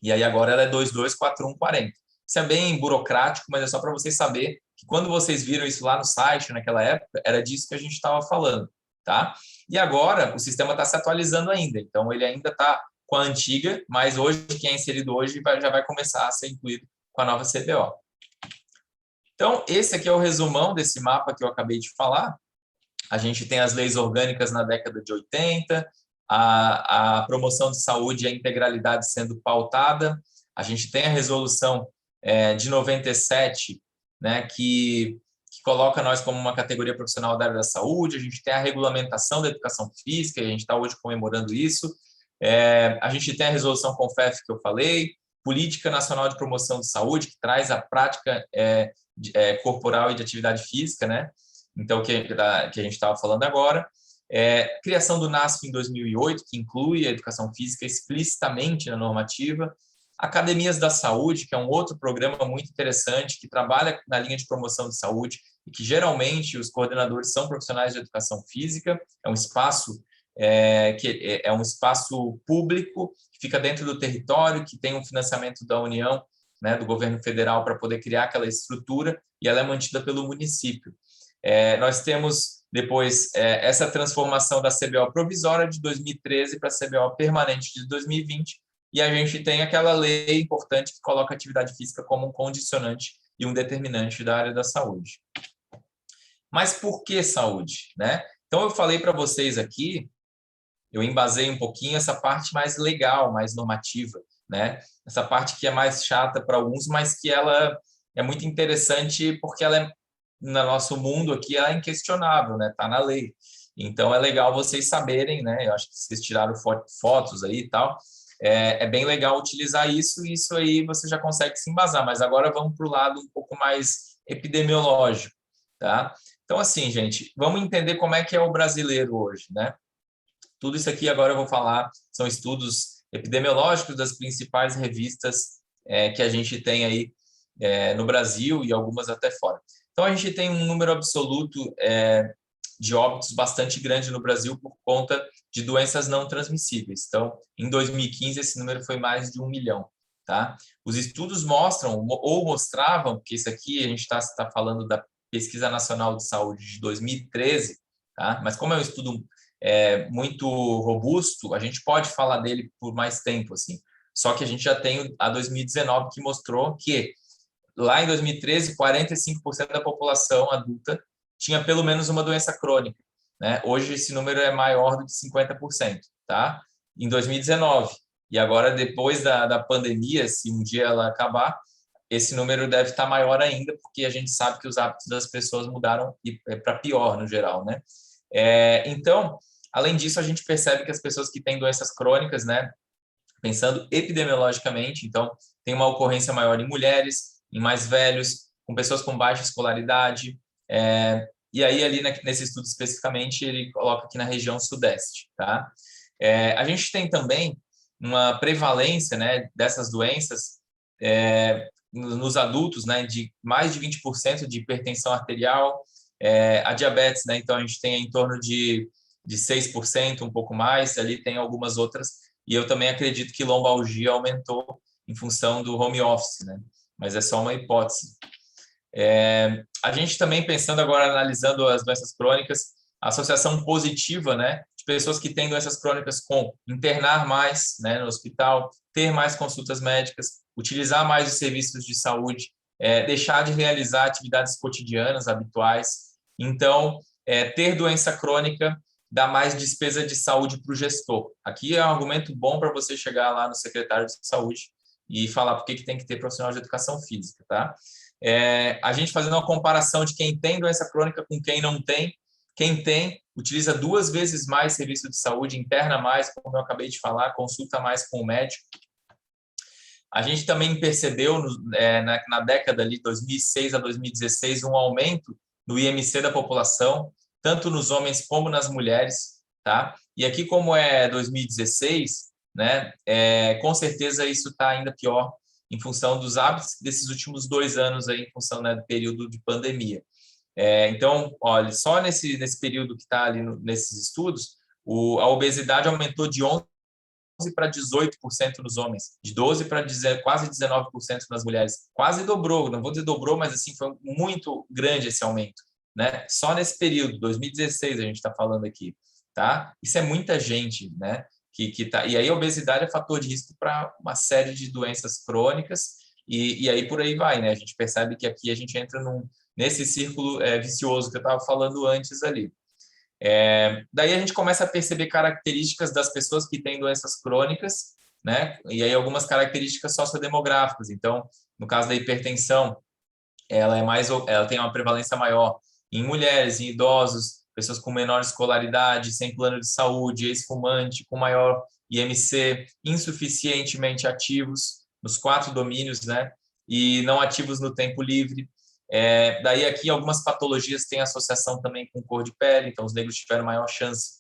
E aí agora ela é 224140. Isso é bem burocrático, mas é só para vocês saberem que quando vocês viram isso lá no site, naquela época, era disso que a gente estava falando, tá? E agora o sistema está se atualizando ainda, então ele ainda está com a antiga, mas hoje, quem é inserido hoje já vai começar a ser incluído com a nova CBO. Então, esse aqui é o resumão desse mapa que eu acabei de falar. A gente tem as leis orgânicas na década de 80, a promoção de saúde e a integralidade sendo pautada. A gente tem a resolução de 97, né, que coloca nós como uma categoria profissional da área da saúde. A gente tem a regulamentação da educação física, e a gente está hoje comemorando isso. A gente tem a resolução CONFEF que eu falei, Política Nacional de Promoção de Saúde, que traz a prática corporal e de atividade física, né? Então, que a gente estava falando agora. Criação do NASF em 2008, que inclui a educação física explicitamente na normativa. Academias da Saúde, que é um outro programa muito interessante, que trabalha na linha de promoção de saúde e que geralmente os coordenadores são profissionais de educação física. É um espaço que é um espaço público, que fica dentro do território, que tem um financiamento da União, né, do governo federal, para poder criar aquela estrutura, e ela é mantida pelo município. Nós temos depois essa transformação da CBO provisória de 2013 para a CBO permanente de 2020, e a gente tem aquela lei importante que coloca a atividade física como um condicionante e um determinante da área da saúde. Mas por que saúde, né? Então, eu falei para vocês aqui, eu embasei um pouquinho essa parte mais legal, mais normativa, né? Essa parte que é mais chata para alguns, mas que ela é muito interessante porque ela no nosso mundo aqui ela é inquestionável, né? Tá na lei. Então é legal vocês saberem, né? Eu acho que vocês tiraram fotos aí e tal. É bem legal utilizar isso, e isso aí você já consegue se embasar. Mas agora vamos para o lado um pouco mais epidemiológico, tá? Então, assim, gente, vamos entender como é que é o brasileiro hoje, né? Tudo isso aqui agora eu vou falar, são estudos epidemiológicos das principais revistas que a gente tem aí no Brasil e algumas até fora. Então, a gente tem um número absoluto de óbitos bastante grande no Brasil por conta de doenças não transmissíveis. Então, em 2015, esse número foi mais de 1 milhão. Tá? Os estudos mostram, ou mostravam, porque isso aqui a gente está falando da Pesquisa Nacional de Saúde de 2013, tá? Mas como é um estudo muito robusto, a gente pode falar dele por mais tempo, assim. Só que a gente já tem a 2019 que mostrou que lá em 2013, 45% da população adulta tinha pelo menos uma doença crônica, né? Hoje esse número é maior do que 50%, tá? Em 2019. E agora, depois da pandemia, se um dia ela acabar, esse número deve estar maior ainda, porque a gente sabe que os hábitos das pessoas mudaram para pior, no geral, né? Então, além disso, a gente percebe que as pessoas que têm doenças crônicas, né, pensando epidemiologicamente, então, tem uma ocorrência maior em mulheres, em mais velhos, com pessoas com baixa escolaridade, e aí ali nesse estudo especificamente ele coloca aqui na região sudeste, tá? A gente tem também uma prevalência, né, dessas doenças nos adultos, né, de mais de 20% de hipertensão arterial, a diabetes, né, então a gente tem em torno de 6%, um pouco mais, ali tem algumas outras, e eu também acredito que lombalgia aumentou em função do home office, né, mas é só uma hipótese. A gente também pensando agora, analisando as doenças crônicas, a associação positiva, né, de pessoas que têm doenças crônicas com internar mais, né, no hospital, ter mais consultas médicas, utilizar mais os serviços de saúde, deixar de realizar atividades cotidianas habituais. Então, ter doença crônica dá mais despesa de saúde para o gestor. Aqui é um argumento bom para você chegar lá no secretário de saúde e falar por que tem que ter profissional de educação física, tá? A gente fazendo uma comparação de quem tem doença crônica com quem não tem. Quem tem, utiliza 2 vezes mais serviço de saúde, interna mais, como eu acabei de falar, consulta mais com o médico. A gente também percebeu na década de 2006 a 2016 um aumento no IMC da população, tanto nos homens como nas mulheres, tá? E aqui, como é 2016, né, com certeza isso está ainda pior em função dos hábitos desses últimos 2 anos aí, em função, né, do período de pandemia. Então, olha, só nesse período que está ali nesses estudos, a obesidade aumentou de 11 para 18% nos homens, de 12 para quase 19% nas mulheres. Quase dobrou, não vou dizer dobrou, mas assim foi muito grande esse aumento, né? Só nesse período, 2016 a gente está falando aqui, tá? Isso é muita gente, né? Que tá, e aí a obesidade é fator de risco para uma série de doenças crônicas e aí por aí vai, né? A gente percebe que aqui a gente entra nesse círculo vicioso que eu estava falando antes ali. Daí a gente começa a perceber características das pessoas que têm doenças crônicas, né? E aí algumas características sociodemográficas. Então, no caso da hipertensão, ela tem uma prevalência maior em mulheres, em idosos, pessoas com menor escolaridade, sem plano de saúde, ex-fumante, com maior IMC, insuficientemente ativos nos 4 domínios, né? E não ativos no tempo livre. Daí aqui algumas patologias têm associação também com cor de pele, então os negros tiveram maior chance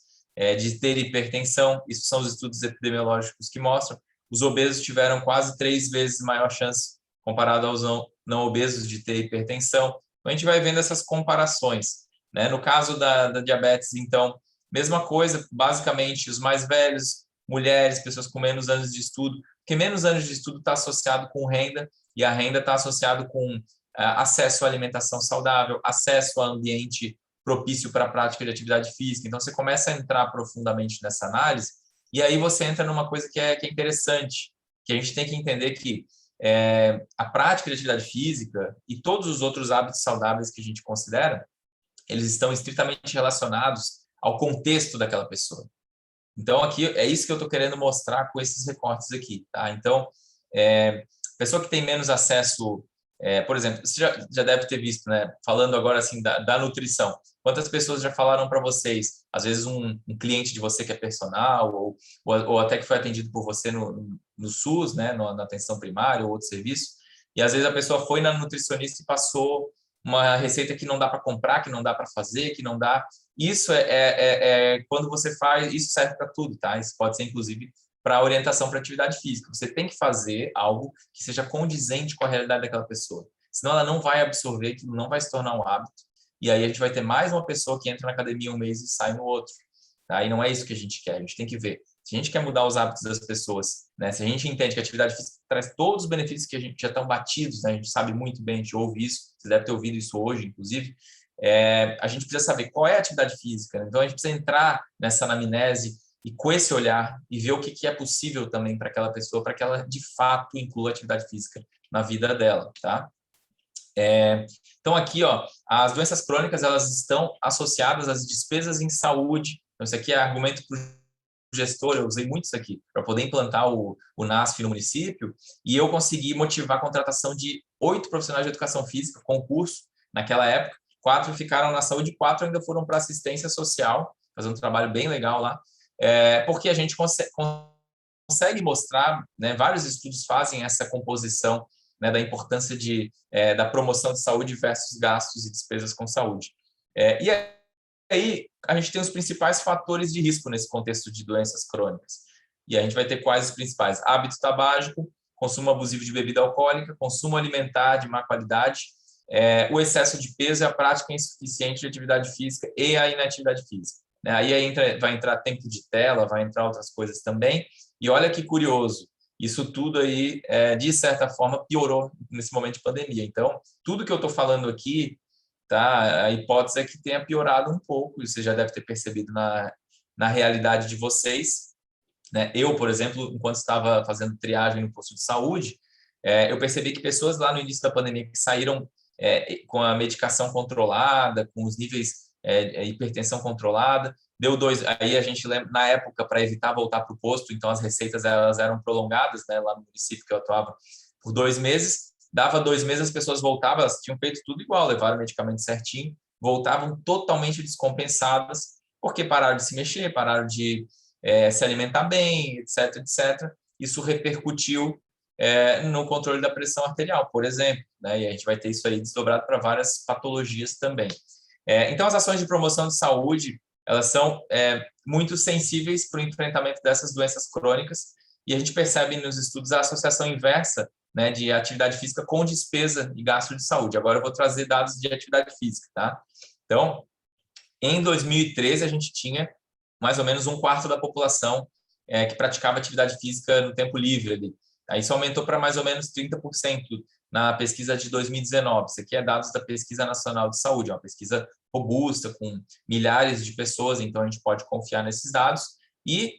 de ter hipertensão, isso são os estudos epidemiológicos que mostram. Os obesos tiveram quase 3 vezes maior chance comparado aos não obesos de ter hipertensão. Então a gente vai vendo essas comparações, né? No caso da diabetes, então, mesma coisa, basicamente os mais velhos, mulheres, pessoas com menos anos de estudo, porque menos anos de estudo está associado com renda, e a renda está associado com acesso à alimentação saudável, acesso a ambiente propício para a prática de atividade física. Então, você começa a entrar profundamente nessa análise e aí você entra numa coisa que é interessante, que a gente tem que entender que a prática de atividade física e todos os outros hábitos saudáveis que a gente considera, eles estão estritamente relacionados ao contexto daquela pessoa. Então, aqui é isso que eu estou querendo mostrar com esses recortes aqui, tá? Então, pessoa que tem menos acesso, por exemplo, você já deve ter visto, né? Falando agora assim da nutrição. Quantas pessoas já falaram para vocês, às vezes um cliente de você que é personal ou até que foi atendido por você no SUS, né? Na atenção primária ou outro serviço, e às vezes a pessoa foi na nutricionista e passou uma receita que não dá para comprar, que não dá para fazer, que não dá. Isso quando você faz, isso serve para tudo, tá? Isso pode ser inclusive para orientação para atividade física. Você tem que fazer algo que seja condizente com a realidade daquela pessoa. Senão ela não vai absorver, aquilo não vai se tornar um hábito. E aí a gente vai ter mais uma pessoa que entra na academia um mês e sai no outro. Tá? E não é isso que a gente quer. A gente tem que ver. Se a gente quer mudar os hábitos das pessoas, né? Se a gente entende que a atividade física traz todos os benefícios que a gente já estão batidos, né? A gente sabe muito bem, a gente ouve isso, você deve ter ouvido isso hoje, inclusive, a gente precisa saber qual é a atividade física. Né? Então, a gente precisa entrar nessa anamnese e com esse olhar e ver o que é possível também para aquela pessoa, para que ela, de fato, inclua a atividade física na vida dela, tá? Então, aqui, ó, as doenças crônicas, elas estão associadas às despesas em saúde. Então, isso aqui é argumento para o gestor, eu usei muito isso aqui, para poder implantar o NASF no município, e eu consegui motivar a contratação de 8 profissionais de educação física, concurso, naquela época. 4 ficaram na saúde, 4 ainda foram para assistência social, fazendo um trabalho bem legal lá, porque a gente consegue mostrar, né, vários estudos fazem essa composição né, da importância da promoção de saúde versus gastos e despesas com saúde. E aí, a gente tem os principais fatores de risco nesse contexto de doenças crônicas. E a gente vai ter quais os principais? Hábito tabágico, consumo abusivo de bebida alcoólica, consumo alimentar de má qualidade, o excesso de peso e a prática insuficiente de atividade física e a inatividade física. Aí vai entrar tempo de tela, vai entrar outras coisas também. E olha que curioso, isso tudo aí, de certa forma, piorou nesse momento de pandemia. Então, tudo que eu estou falando aqui, tá, a hipótese é que tenha piorado um pouco, e você já deve ter percebido na realidade de vocês, né? Eu, por exemplo, enquanto estava fazendo triagem no posto de saúde, eu percebi que pessoas lá no início da pandemia que saíram com a medicação controlada, com os níveis hipertensão controlada, deu 2. Aí a gente lembra, na época, para evitar voltar para o posto, então as receitas elas eram prolongadas, né, lá no município que eu atuava, por 2 meses. Dava 2 meses, as pessoas voltavam, elas tinham feito tudo igual, levaram o medicamento certinho, voltavam totalmente descompensadas, porque pararam de se mexer, pararam de se alimentar bem, etc, etc. Isso repercutiu no controle da pressão arterial, por exemplo, né? E a gente vai ter isso aí desdobrado para várias patologias também. Então, as ações de promoção de saúde, elas são muito sensíveis para o enfrentamento dessas doenças crônicas, e a gente percebe nos estudos a associação inversa, né, de atividade física com despesa e gasto de saúde. Agora eu vou trazer dados de atividade física, tá? Então, em 2013, a gente tinha mais ou menos 1/4 da população que praticava atividade física no tempo livre ali. Aí isso aumentou para mais ou menos 30% na pesquisa de 2019. Isso aqui é dados da Pesquisa Nacional de Saúde, é uma pesquisa robusta, com milhares de pessoas, então a gente pode confiar nesses dados. E,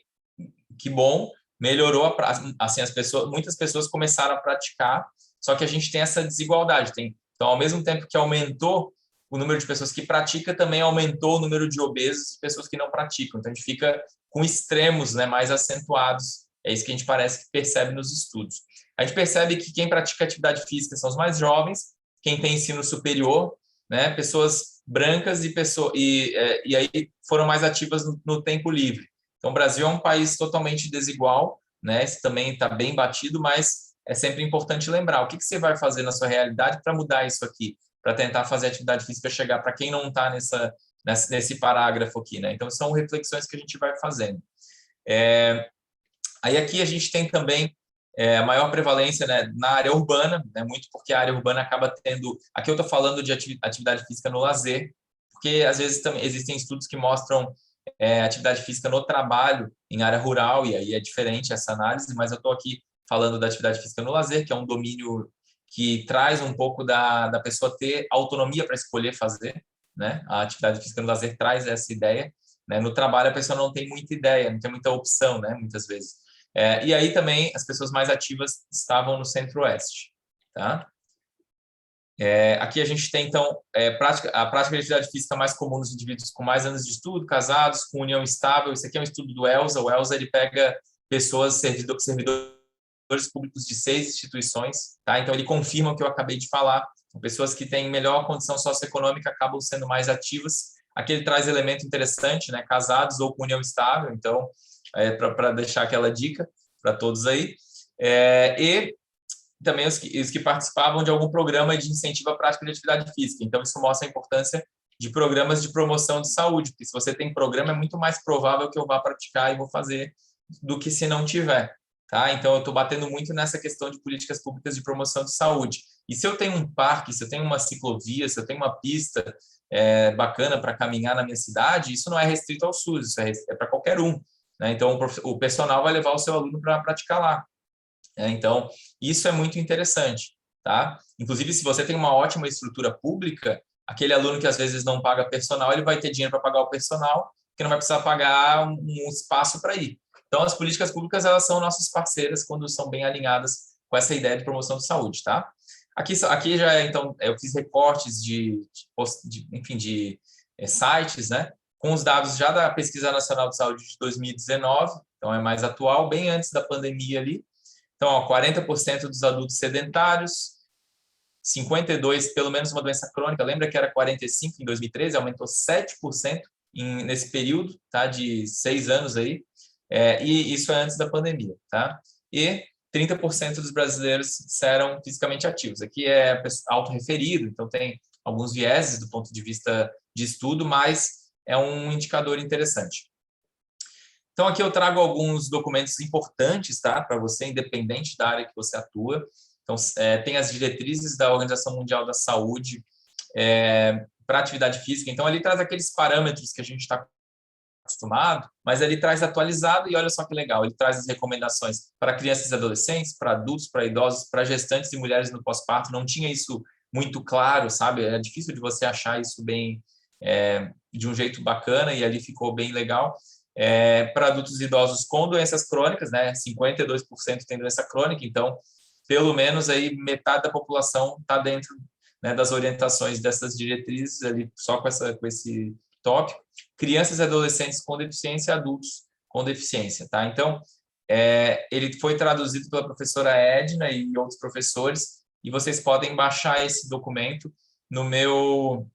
que bom, melhorou, assim, muitas pessoas começaram a praticar, só que a gente tem essa desigualdade. Então, ao mesmo tempo que aumentou o número de pessoas que praticam, também aumentou o número de obesos e pessoas que não praticam. Então, a gente fica com extremos, né, mais acentuados. É isso que a gente percebe nos estudos. A gente percebe que quem pratica atividade física são os mais jovens, quem tem ensino superior, né, pessoas brancas e aí foram mais ativas no tempo livre. Então, o Brasil é um país totalmente desigual, né? Isso também está bem batido, mas é sempre importante lembrar o que você vai fazer na sua realidade para mudar isso aqui, para tentar fazer atividade física chegar para quem não está nesse parágrafo aqui, né? Então, são reflexões que a gente vai fazendo. Aí aqui a gente tem também a maior prevalência, né, na área urbana, né, muito porque a área urbana acaba tendo... Aqui eu estou falando de atividade física no lazer, porque às vezes também existem estudos que mostram atividade física no trabalho em área rural, e aí é diferente essa análise, mas eu estou aqui falando da atividade física no lazer, que é um domínio que traz um pouco da pessoa ter autonomia para escolher fazer, né? A atividade física no lazer traz essa ideia, né? No trabalho a pessoa não tem muita ideia, não tem muita opção, né? Muitas vezes. E aí também as pessoas mais ativas estavam no Centro-Oeste, tá? Aqui a gente tem, então, a prática de atividade física mais comum nos indivíduos com mais anos de estudo, casados, com união estável. Isso aqui é um estudo do ELSA. O ELSA ele pega pessoas, servidores públicos de 6 instituições, tá? Então, ele confirma o que eu acabei de falar. São pessoas que têm melhor condição socioeconômica, acabam sendo mais ativas. Aqui ele traz elemento interessante, né? Casados ou com união estável. Então, para deixar aquela dica para todos aí. E também os que participavam de algum programa de incentivo à prática de atividade física. Então, isso mostra a importância de programas de promoção de saúde, porque se você tem programa, é muito mais provável que eu vá praticar e vou fazer do que se não tiver. Tá? Então, eu estou batendo muito nessa questão de políticas públicas de promoção de saúde. E se eu tenho um parque, se eu tenho uma ciclovia, se eu tenho uma pista bacana para caminhar na minha cidade, isso não é restrito ao SUS, isso é para qualquer um. Né? Então, o personal vai levar o seu aluno para praticar lá. Então, isso é muito interessante. Tá? Inclusive, se você tem uma ótima estrutura pública, aquele aluno que às vezes não paga personal, ele vai ter dinheiro para pagar o personal, que não vai precisar pagar um espaço para ir. Então, as políticas públicas, elas são nossas parceiras quando são bem alinhadas com essa ideia de promoção de saúde, tá? Aqui já então, eu fiz recortes de sites, né? Com os dados já da Pesquisa Nacional de Saúde de 2019, então é mais atual, bem antes da pandemia ali. Então, 40% dos adultos sedentários, 52% pelo menos uma doença crônica. Lembra que era 45% em 2013, aumentou 7% nesse período, tá? De 6 anos aí. E isso é antes da pandemia, tá? E 30% dos brasileiros disseram fisicamente ativos. Aqui é autorreferido, então tem alguns vieses do ponto de vista de estudo, mas é um indicador interessante. Então, aqui eu trago alguns documentos importantes, tá, para você, independente da área que você atua. Então, tem as diretrizes da Organização Mundial da Saúde para atividade física. Então, ali traz aqueles parâmetros que a gente está acostumado, mas ele traz atualizado e olha só que legal, ele traz as recomendações para crianças e adolescentes, para adultos, para idosos, para gestantes e mulheres no pós-parto. Não tinha isso muito claro, sabe? É difícil de você achar isso bem de um jeito bacana e ali ficou bem legal. Para adultos e idosos com doenças crônicas, né? 52% tem doença crônica, então pelo menos aí metade da população está dentro, né, das orientações dessas diretrizes ali só com esse tópico. Crianças e adolescentes com deficiência e adultos com deficiência, tá? Então, ele foi traduzido pela professora Edna e outros professores, e vocês podem baixar esse documento no meu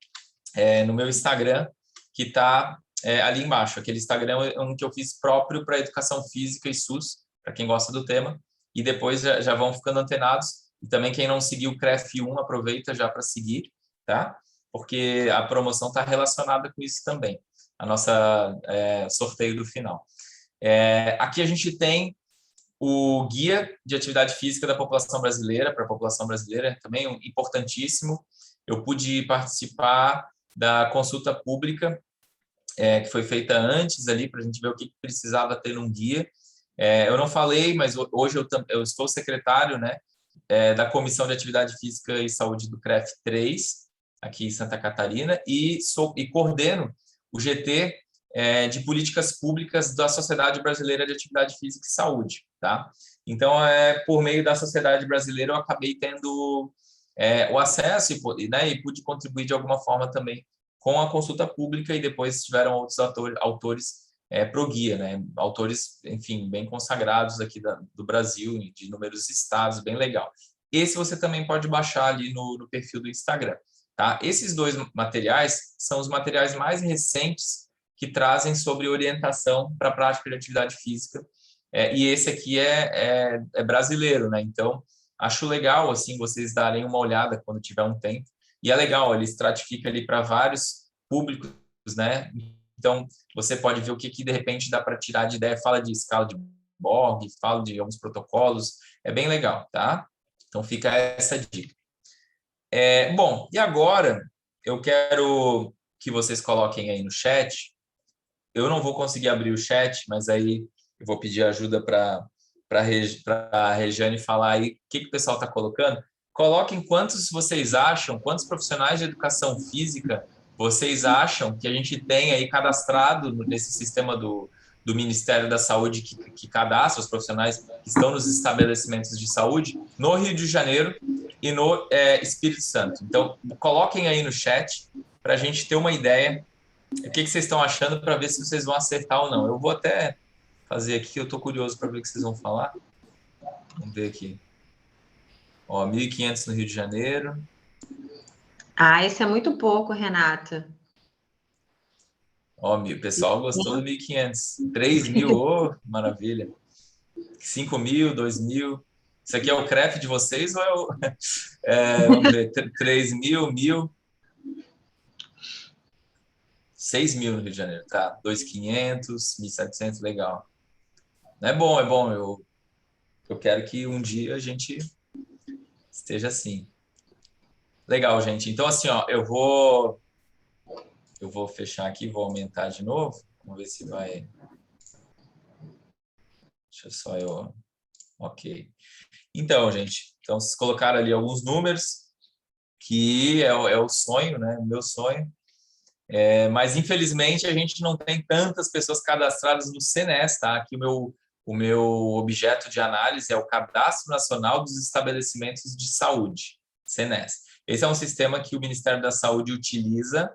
Instagram, que está ali embaixo. Aquele Instagram é um que eu fiz próprio para educação física e SUS, para quem gosta do tema, e depois já vão ficando antenados. E também quem não seguiu o CREF1, aproveita já para seguir, tá? Porque a promoção está relacionada com isso também, a nossa sorteio do final. Aqui a gente tem o Guia de Atividade Física da População Brasileira, para a população brasileira, também importantíssimo. Eu pude participar da consulta pública, que foi feita antes ali, para a gente ver o que precisava ter num guia. Eu não falei, mas hoje eu estou secretário, né, da Comissão de Atividade Física e Saúde do CREF3, aqui em Santa Catarina, e coordeno o GT de Políticas Públicas da Sociedade Brasileira de Atividade Física e Saúde, tá? Então, por meio da Sociedade Brasileira, eu acabei tendo o acesso e pude contribuir de alguma forma também com a consulta pública, e depois tiveram outros autores para o guia, né? Autores, enfim, bem consagrados aqui do Brasil, de inúmeros estados, bem legal. Esse você também pode baixar ali no perfil do Instagram, tá? Esses dois materiais são os materiais mais recentes que trazem sobre orientação para a prática de atividade física, e esse aqui é brasileiro, né? Então, acho legal, assim, vocês darem uma olhada quando tiver um tempo, e é legal, ele estratifica ali para vários públicos, né? Então, você pode ver o que de repente dá para tirar de ideia, fala de escala de Borg, fala de alguns protocolos, é bem legal, tá? Então, fica essa dica. Bom, e agora eu quero que vocês coloquem aí no chat. Eu não vou conseguir abrir o chat, mas aí eu vou pedir ajuda para a Regiane falar aí o que o pessoal está colocando. Coloquem quantos profissionais de educação física vocês acham que a gente tem aí cadastrado nesse sistema do Ministério da Saúde que cadastra os profissionais que estão nos estabelecimentos de saúde no Rio de Janeiro e no Espírito Santo. Então, coloquem aí no chat para a gente ter uma ideia o que vocês estão achando, para ver se vocês vão acertar ou não. Eu vou até fazer aqui, eu estou curioso para ver o que vocês vão falar. Vamos ver aqui. 1.500 no Rio de Janeiro. Esse é muito pouco, Renata. O pessoal gostou do 1.500. 3.000, maravilha. 5.000, 2.000. Isso aqui é o CREF de vocês ou é o... vamos ver, 3.000, 1.000... 6.000 no Rio de Janeiro, tá? 2.500, 1.700, legal. É bom. Eu quero que um dia a gente esteja assim. Legal, gente. Então, assim, ó, eu vou fechar aqui, vou aumentar de novo. Vamos ver se vai... Deixa só eu... Ok. Então, gente, vocês colocaram ali alguns números, que é o sonho, né? O meu sonho. Mas, infelizmente, a gente não tem tantas pessoas cadastradas no CNES, tá? Aqui o meu objeto de análise é o Cadastro Nacional dos Estabelecimentos de Saúde, CNES. Esse é um sistema que o Ministério da Saúde utiliza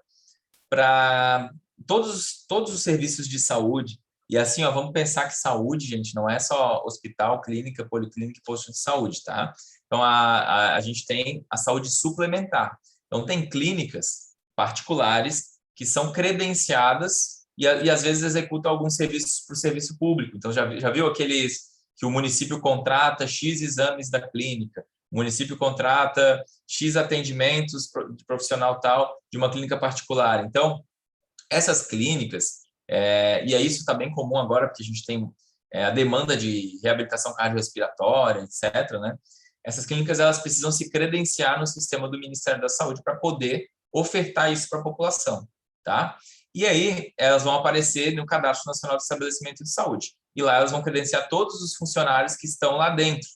para todos os serviços de saúde. E assim, ó, vamos pensar que saúde, gente, não é só hospital, clínica, policlínica e posto de saúde, tá? Então, a gente tem a saúde suplementar. Então, tem clínicas particulares que são credenciadas e às vezes executam alguns serviços para o serviço público. Então, já viu que o município contrata X exames da clínica, o município contrata X atendimentos de profissional tal de uma clínica particular. Então, essas clínicas, e isso está bem comum agora, porque a gente tem a demanda de reabilitação cardiorrespiratória, etc., né? Essas clínicas elas precisam se credenciar no sistema do Ministério da Saúde para poder ofertar isso para a população, tá? E aí elas vão aparecer no Cadastro Nacional de Estabelecimento de Saúde. E lá elas vão credenciar todos os funcionários que estão lá dentro,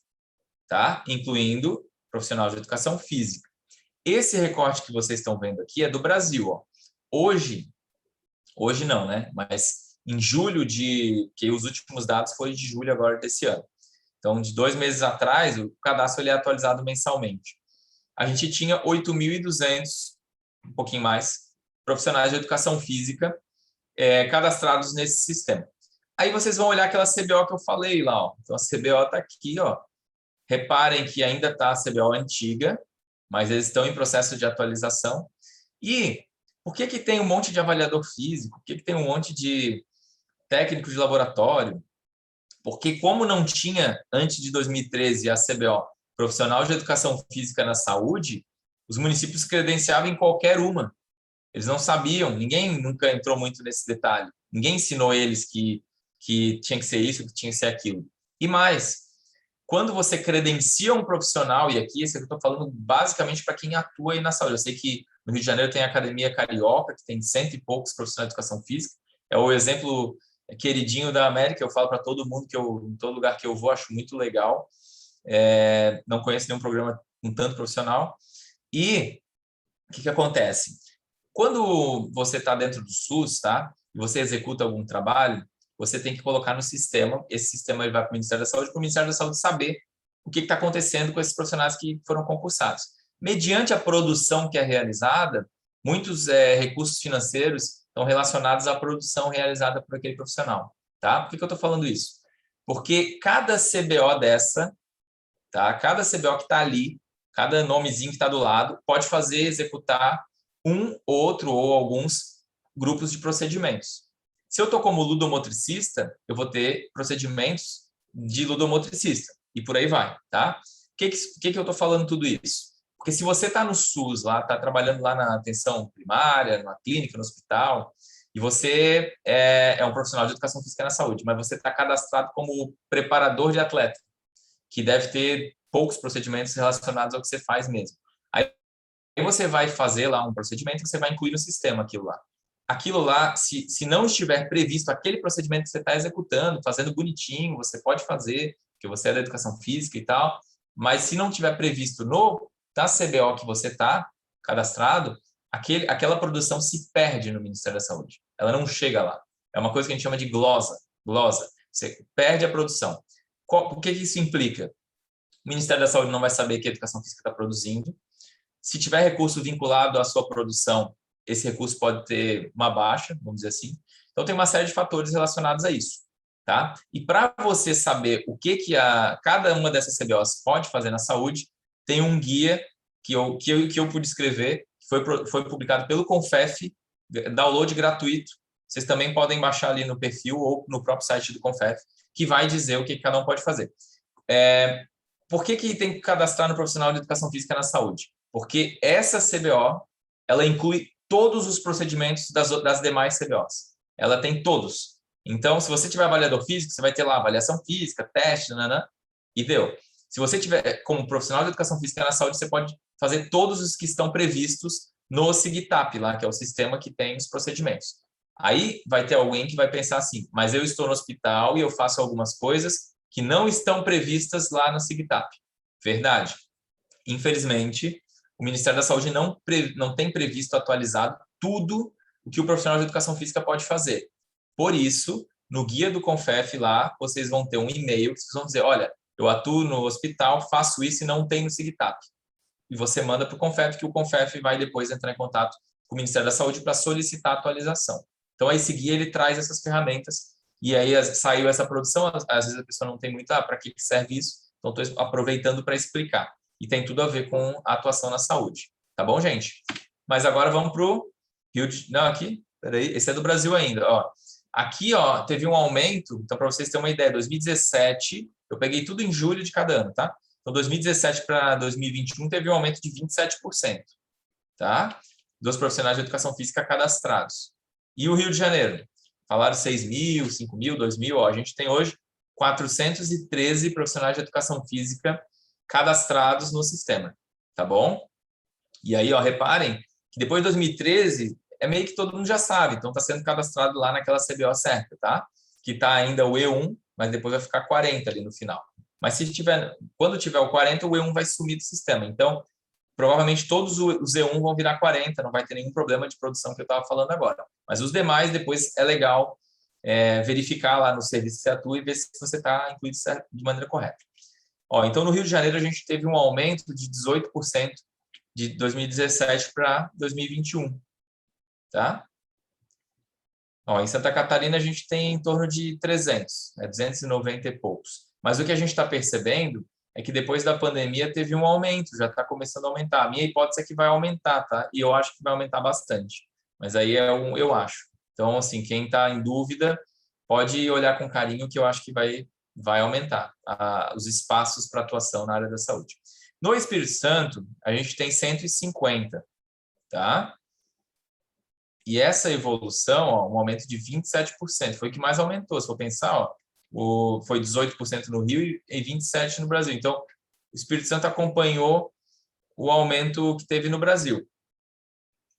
tá? Incluindo profissional de educação física. Esse recorte que vocês estão vendo aqui é do Brasil, ó. Hoje não, né? Mas em julho que os últimos dados foi de julho agora desse ano. Então, de 2 meses atrás, o cadastro ele é atualizado mensalmente. A gente tinha 8.200, um pouquinho mais, profissionais de educação física cadastrados nesse sistema. Aí vocês vão olhar aquela CBO que eu falei lá, ó. Então, a CBO está aqui, ó. Reparem que ainda está a CBO antiga, mas eles estão em processo de atualização. E por que tem um monte de avaliador físico? Por que tem um monte de técnico de laboratório? Porque como não tinha, antes de 2013, a CBO, profissional de educação física na saúde, os municípios credenciavam em qualquer uma. Eles não sabiam, ninguém nunca entrou muito nesse detalhe. Ninguém ensinou eles que tinha que ser isso, que tinha que ser aquilo. E mais, quando você credencia um profissional, e aqui eu estou falando basicamente para quem atua aí na saúde. Eu sei que no Rio de Janeiro tem a Academia Carioca, que tem 100 e poucos profissionais de educação física. É o exemplo queridinho da América, eu falo para todo mundo em todo lugar que eu vou, acho muito legal. Não conheço nenhum programa com tanto profissional. E o que acontece? Quando você está dentro do SUS, tá? E você executa algum trabalho, você tem que colocar no sistema, esse sistema ele vai para o Ministério da Saúde, para o Ministério da Saúde saber o que está acontecendo com esses profissionais que foram concursados. Mediante a produção que é realizada, muitos recursos financeiros estão relacionados à produção realizada por aquele profissional. Tá? Por que eu estou falando isso? Porque cada CBO dessa, tá? Cada CBO que está ali, cada nomezinho que está do lado, pode executar um, outro ou alguns grupos de procedimentos. Se eu estou como ludomotricista, eu vou ter procedimentos de ludomotricista e por aí vai, tá? Por que eu estou falando tudo isso? Porque se você está no SUS, lá, está trabalhando lá na atenção primária, na clínica, no hospital, e você é um profissional de educação física na saúde, mas você está cadastrado como preparador de atleta, que deve ter poucos procedimentos relacionados ao que você faz mesmo. Aí você vai fazer lá um procedimento, você vai incluir no sistema aquilo lá. Aquilo lá, se não estiver previsto aquele procedimento que você está executando, fazendo bonitinho, você pode fazer, porque você é da educação física e tal, mas se não tiver previsto da CBO que você está cadastrado, aquela produção se perde no Ministério da Saúde. Ela não chega lá. É uma coisa que a gente chama de glosa. Você perde a produção. O que isso implica? O Ministério da Saúde não vai saber que a educação física está produzindo. Se tiver recurso vinculado à sua produção, esse recurso pode ter uma baixa, vamos dizer assim. Então, tem uma série de fatores relacionados a isso. Tá? E para você saber o que cada uma dessas CBOs pode fazer na saúde, tem um guia que eu pude escrever, que foi publicado pelo Confef, download gratuito. Vocês também podem baixar ali no perfil ou no próprio site do Confef, que vai dizer o que cada um pode fazer. Por que tem que cadastrar no profissional de educação física na saúde? Porque essa CBO, ela inclui todos os procedimentos das demais CBOs. Ela tem todos. Então, se você tiver avaliador físico, você vai ter lá avaliação física, teste, e deu. Se você tiver como profissional de educação física na saúde, você pode fazer todos os que estão previstos no SIGTAP, lá, que é o sistema que tem os procedimentos. Aí vai ter alguém que vai pensar assim, mas eu estou no hospital e eu faço algumas coisas que não estão previstas lá no SIGTAP. Verdade. Infelizmente, o Ministério da Saúde não tem previsto atualizado tudo o que o profissional de educação física pode fazer. Por isso, no guia do Confef lá, vocês vão ter um e-mail que vocês vão dizer, olha, eu atuo no hospital, faço isso e não tem no SIGTAP. E você manda para o Confef, que o Confef vai depois entrar em contato com o Ministério da Saúde para solicitar a atualização. Então, esse guia ele traz essas ferramentas e aí saiu essa produção, às vezes a pessoa não tem muito, para que serve isso? Então, estou aproveitando para explicar. E tem tudo a ver com a atuação na saúde. Tá bom, gente? Mas agora vamos para o Rio de... Não, aqui, peraí, esse é do Brasil ainda, ó. Aqui, ó, teve um aumento, então para vocês terem uma ideia, 2017 Eu peguei tudo em julho de cada ano, tá? Então, 2017 para 2021 teve um aumento de 27%, tá? Dos profissionais de educação física cadastrados. E o Rio de Janeiro? Falaram 6 mil, 5 mil, 2 mil. Ó, a gente tem hoje 413 profissionais de educação física cadastrados no sistema, tá bom? E aí, ó, reparem que depois de 2013, é meio que todo mundo já sabe, então está sendo cadastrado lá naquela CBO certa, tá? Que está ainda o E1, mas depois vai ficar 40 ali no final. Mas se tiver, quando tiver o 40, o E1 vai sumir do sistema. Então, provavelmente todos os E1 vão virar 40, não vai ter nenhum problema de produção que eu estava falando agora. Mas os demais, depois é legal verificar lá no serviço que você atua e ver se você está incluído de maneira correta. Ó, então, no Rio de Janeiro, a gente teve um aumento de 18% de 2017 para 2021, tá? Ó, em Santa Catarina, a gente tem em torno de 300, 290 e poucos. Mas o que a gente está percebendo é que depois da pandemia teve um aumento, já está começando a aumentar. A minha hipótese é que vai aumentar, tá? E eu acho que vai aumentar bastante. Mas aí eu acho. Então, assim, quem está em dúvida pode olhar com carinho que eu acho que vai aumentar os espaços para atuação na área da saúde. No Espírito Santo, a gente tem 150, tá? E essa evolução, ó, um aumento de 27%, foi o que mais aumentou. Se for pensar, ó, foi 18% no Rio e 27% no Brasil. Então, o Espírito Santo acompanhou o aumento que teve no Brasil,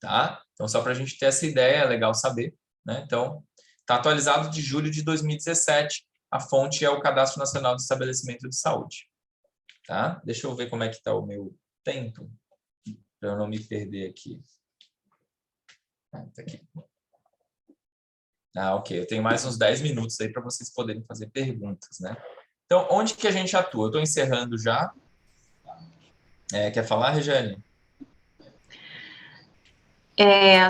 tá? Então, só para a gente ter essa ideia, é legal saber, né? Então, está atualizado de julho de 2017. A fonte é o Cadastro Nacional de Estabelecimento de Saúde. Tá? Deixa eu ver como é que está o meu tempo, para eu não me perder aqui. Tá aqui. Ok. Eu tenho mais uns 10 minutos aí para vocês poderem fazer perguntas, né? Então, onde que a gente atua? Eu estou encerrando já. Quer falar, Regiane?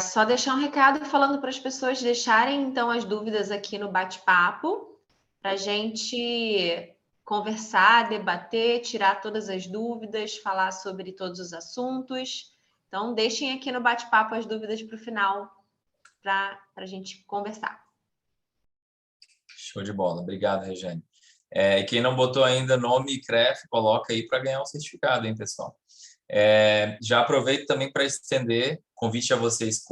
Só deixar um recado falando para as pessoas deixarem, então, as dúvidas aqui no bate-papo, para a gente conversar, debater, tirar todas as dúvidas, falar sobre todos os assuntos. Então, deixem aqui no bate-papo as dúvidas para o final, para a gente conversar. Show de bola. Obrigado, Regiane. E quem não botou ainda nome e CREF, coloca aí para ganhar um certificado, hein, pessoal? Já aproveito também para estender convite a vocês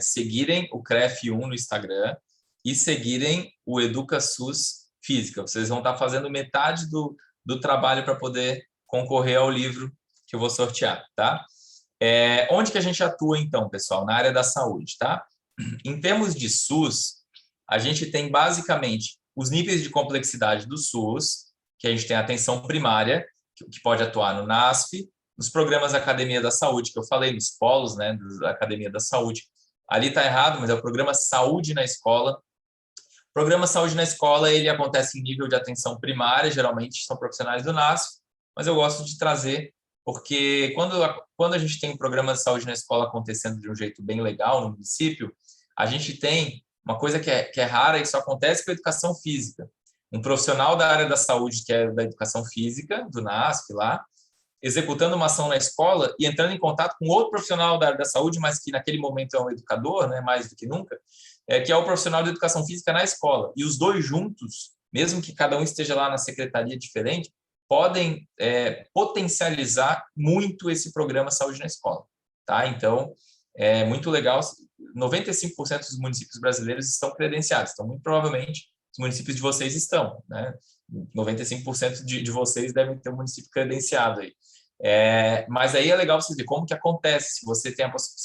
seguirem o CREF1 no Instagram e seguirem o EducaSUS Física. Vocês vão estar fazendo metade do trabalho para poder concorrer ao livro que eu vou sortear, tá? Onde que a gente atua, então, pessoal? Na área da saúde, tá? Em termos de SUS, a gente tem basicamente os níveis de complexidade do SUS, que a gente tem a atenção primária, que pode atuar no NASF, nos programas da Academia da Saúde, que eu falei, nos polos, né, da Academia da Saúde. Ali está errado, mas é o programa Saúde na Escola. O programa Saúde na Escola, ele acontece em nível de atenção primária, geralmente são profissionais do NASF, mas eu gosto de trazer, porque quando a gente tem um programa de saúde na escola acontecendo de um jeito bem legal no município, a gente tem uma coisa que é rara e só acontece com a educação física. Um profissional da área da saúde, que é da educação física, do NASF lá, executando uma ação na escola e entrando em contato com outro profissional da área da saúde, mas que naquele momento é um educador, né, mais do que nunca, que é o profissional de educação física na escola. E os dois juntos, mesmo que cada um esteja lá na secretaria diferente, podem potencializar muito esse programa Saúde na Escola. Tá? Então, é muito legal. 95% dos municípios brasileiros estão credenciados. Então, muito provavelmente, os municípios de vocês estão, né? 95% de vocês devem ter um município credenciado aí. Mas aí é legal você ver como que acontece. Se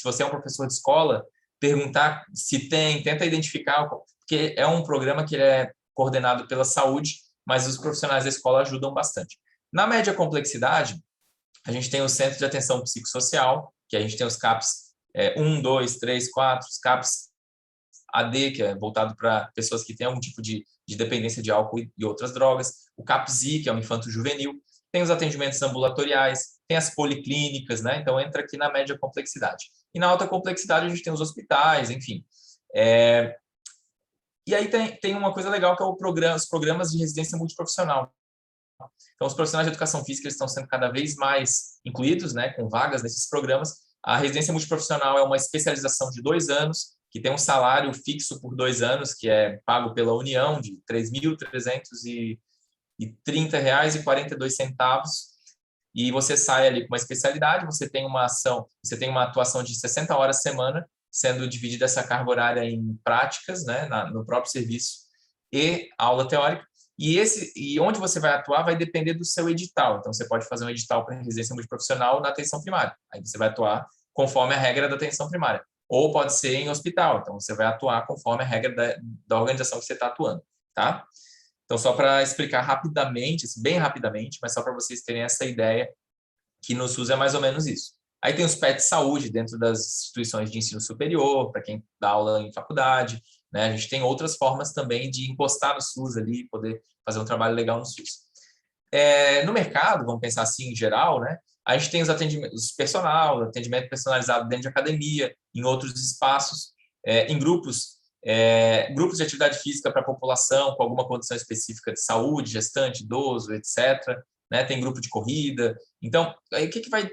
você é um professor de escola, perguntar se tem, tenta identificar, porque é um programa que ele é coordenado pela saúde, mas os profissionais da escola ajudam bastante. Na média complexidade, a gente tem o Centro de Atenção Psicossocial, que a gente tem os CAPs 1, 2, 3, 4, os CAPs AD, que é voltado para pessoas que têm algum tipo de dependência de álcool e outras drogas, o CAPSI, que é o infanto-juvenil, tem os atendimentos ambulatoriais, tem as policlínicas, né? Então entra aqui na média complexidade. E na alta complexidade a gente tem os hospitais, enfim. E aí tem uma coisa legal que é os programas de residência multiprofissional. Então, os profissionais de educação física eles estão sendo cada vez mais incluídos, né, com vagas nesses programas. A residência multiprofissional é uma especialização de 2 anos, que tem um salário fixo por 2 anos, que é pago pela União, de R$ 3.300 R$30,42, e você sai ali com uma especialidade, você tem uma ação, você tem uma atuação de 60 horas semana, sendo dividida essa carga horária em práticas, né, no próprio serviço, e aula teórica. E onde você vai atuar vai depender do seu edital. Então, você pode fazer um edital para residência multiprofissional na atenção primária. Aí você vai atuar conforme a regra da atenção primária. Ou pode ser em hospital. Então, você vai atuar conforme a regra da organização que você está atuando, tá? Então, só para explicar rapidamente, bem rapidamente, mas só para vocês terem essa ideia, que no SUS é mais ou menos isso. Aí tem os PET de saúde dentro das instituições de ensino superior, para quem dá aula em faculdade, né? A gente tem outras formas também de encostar no SUS ali, poder fazer um trabalho legal no SUS. No mercado, vamos pensar assim em geral, né? A gente tem os atendimentos personal, atendimento personalizado dentro de academia, em outros espaços, em grupos de atividade física para a população com alguma condição específica de saúde, gestante, idoso, etc. Né? Tem grupo de corrida. Então, aí o que vai...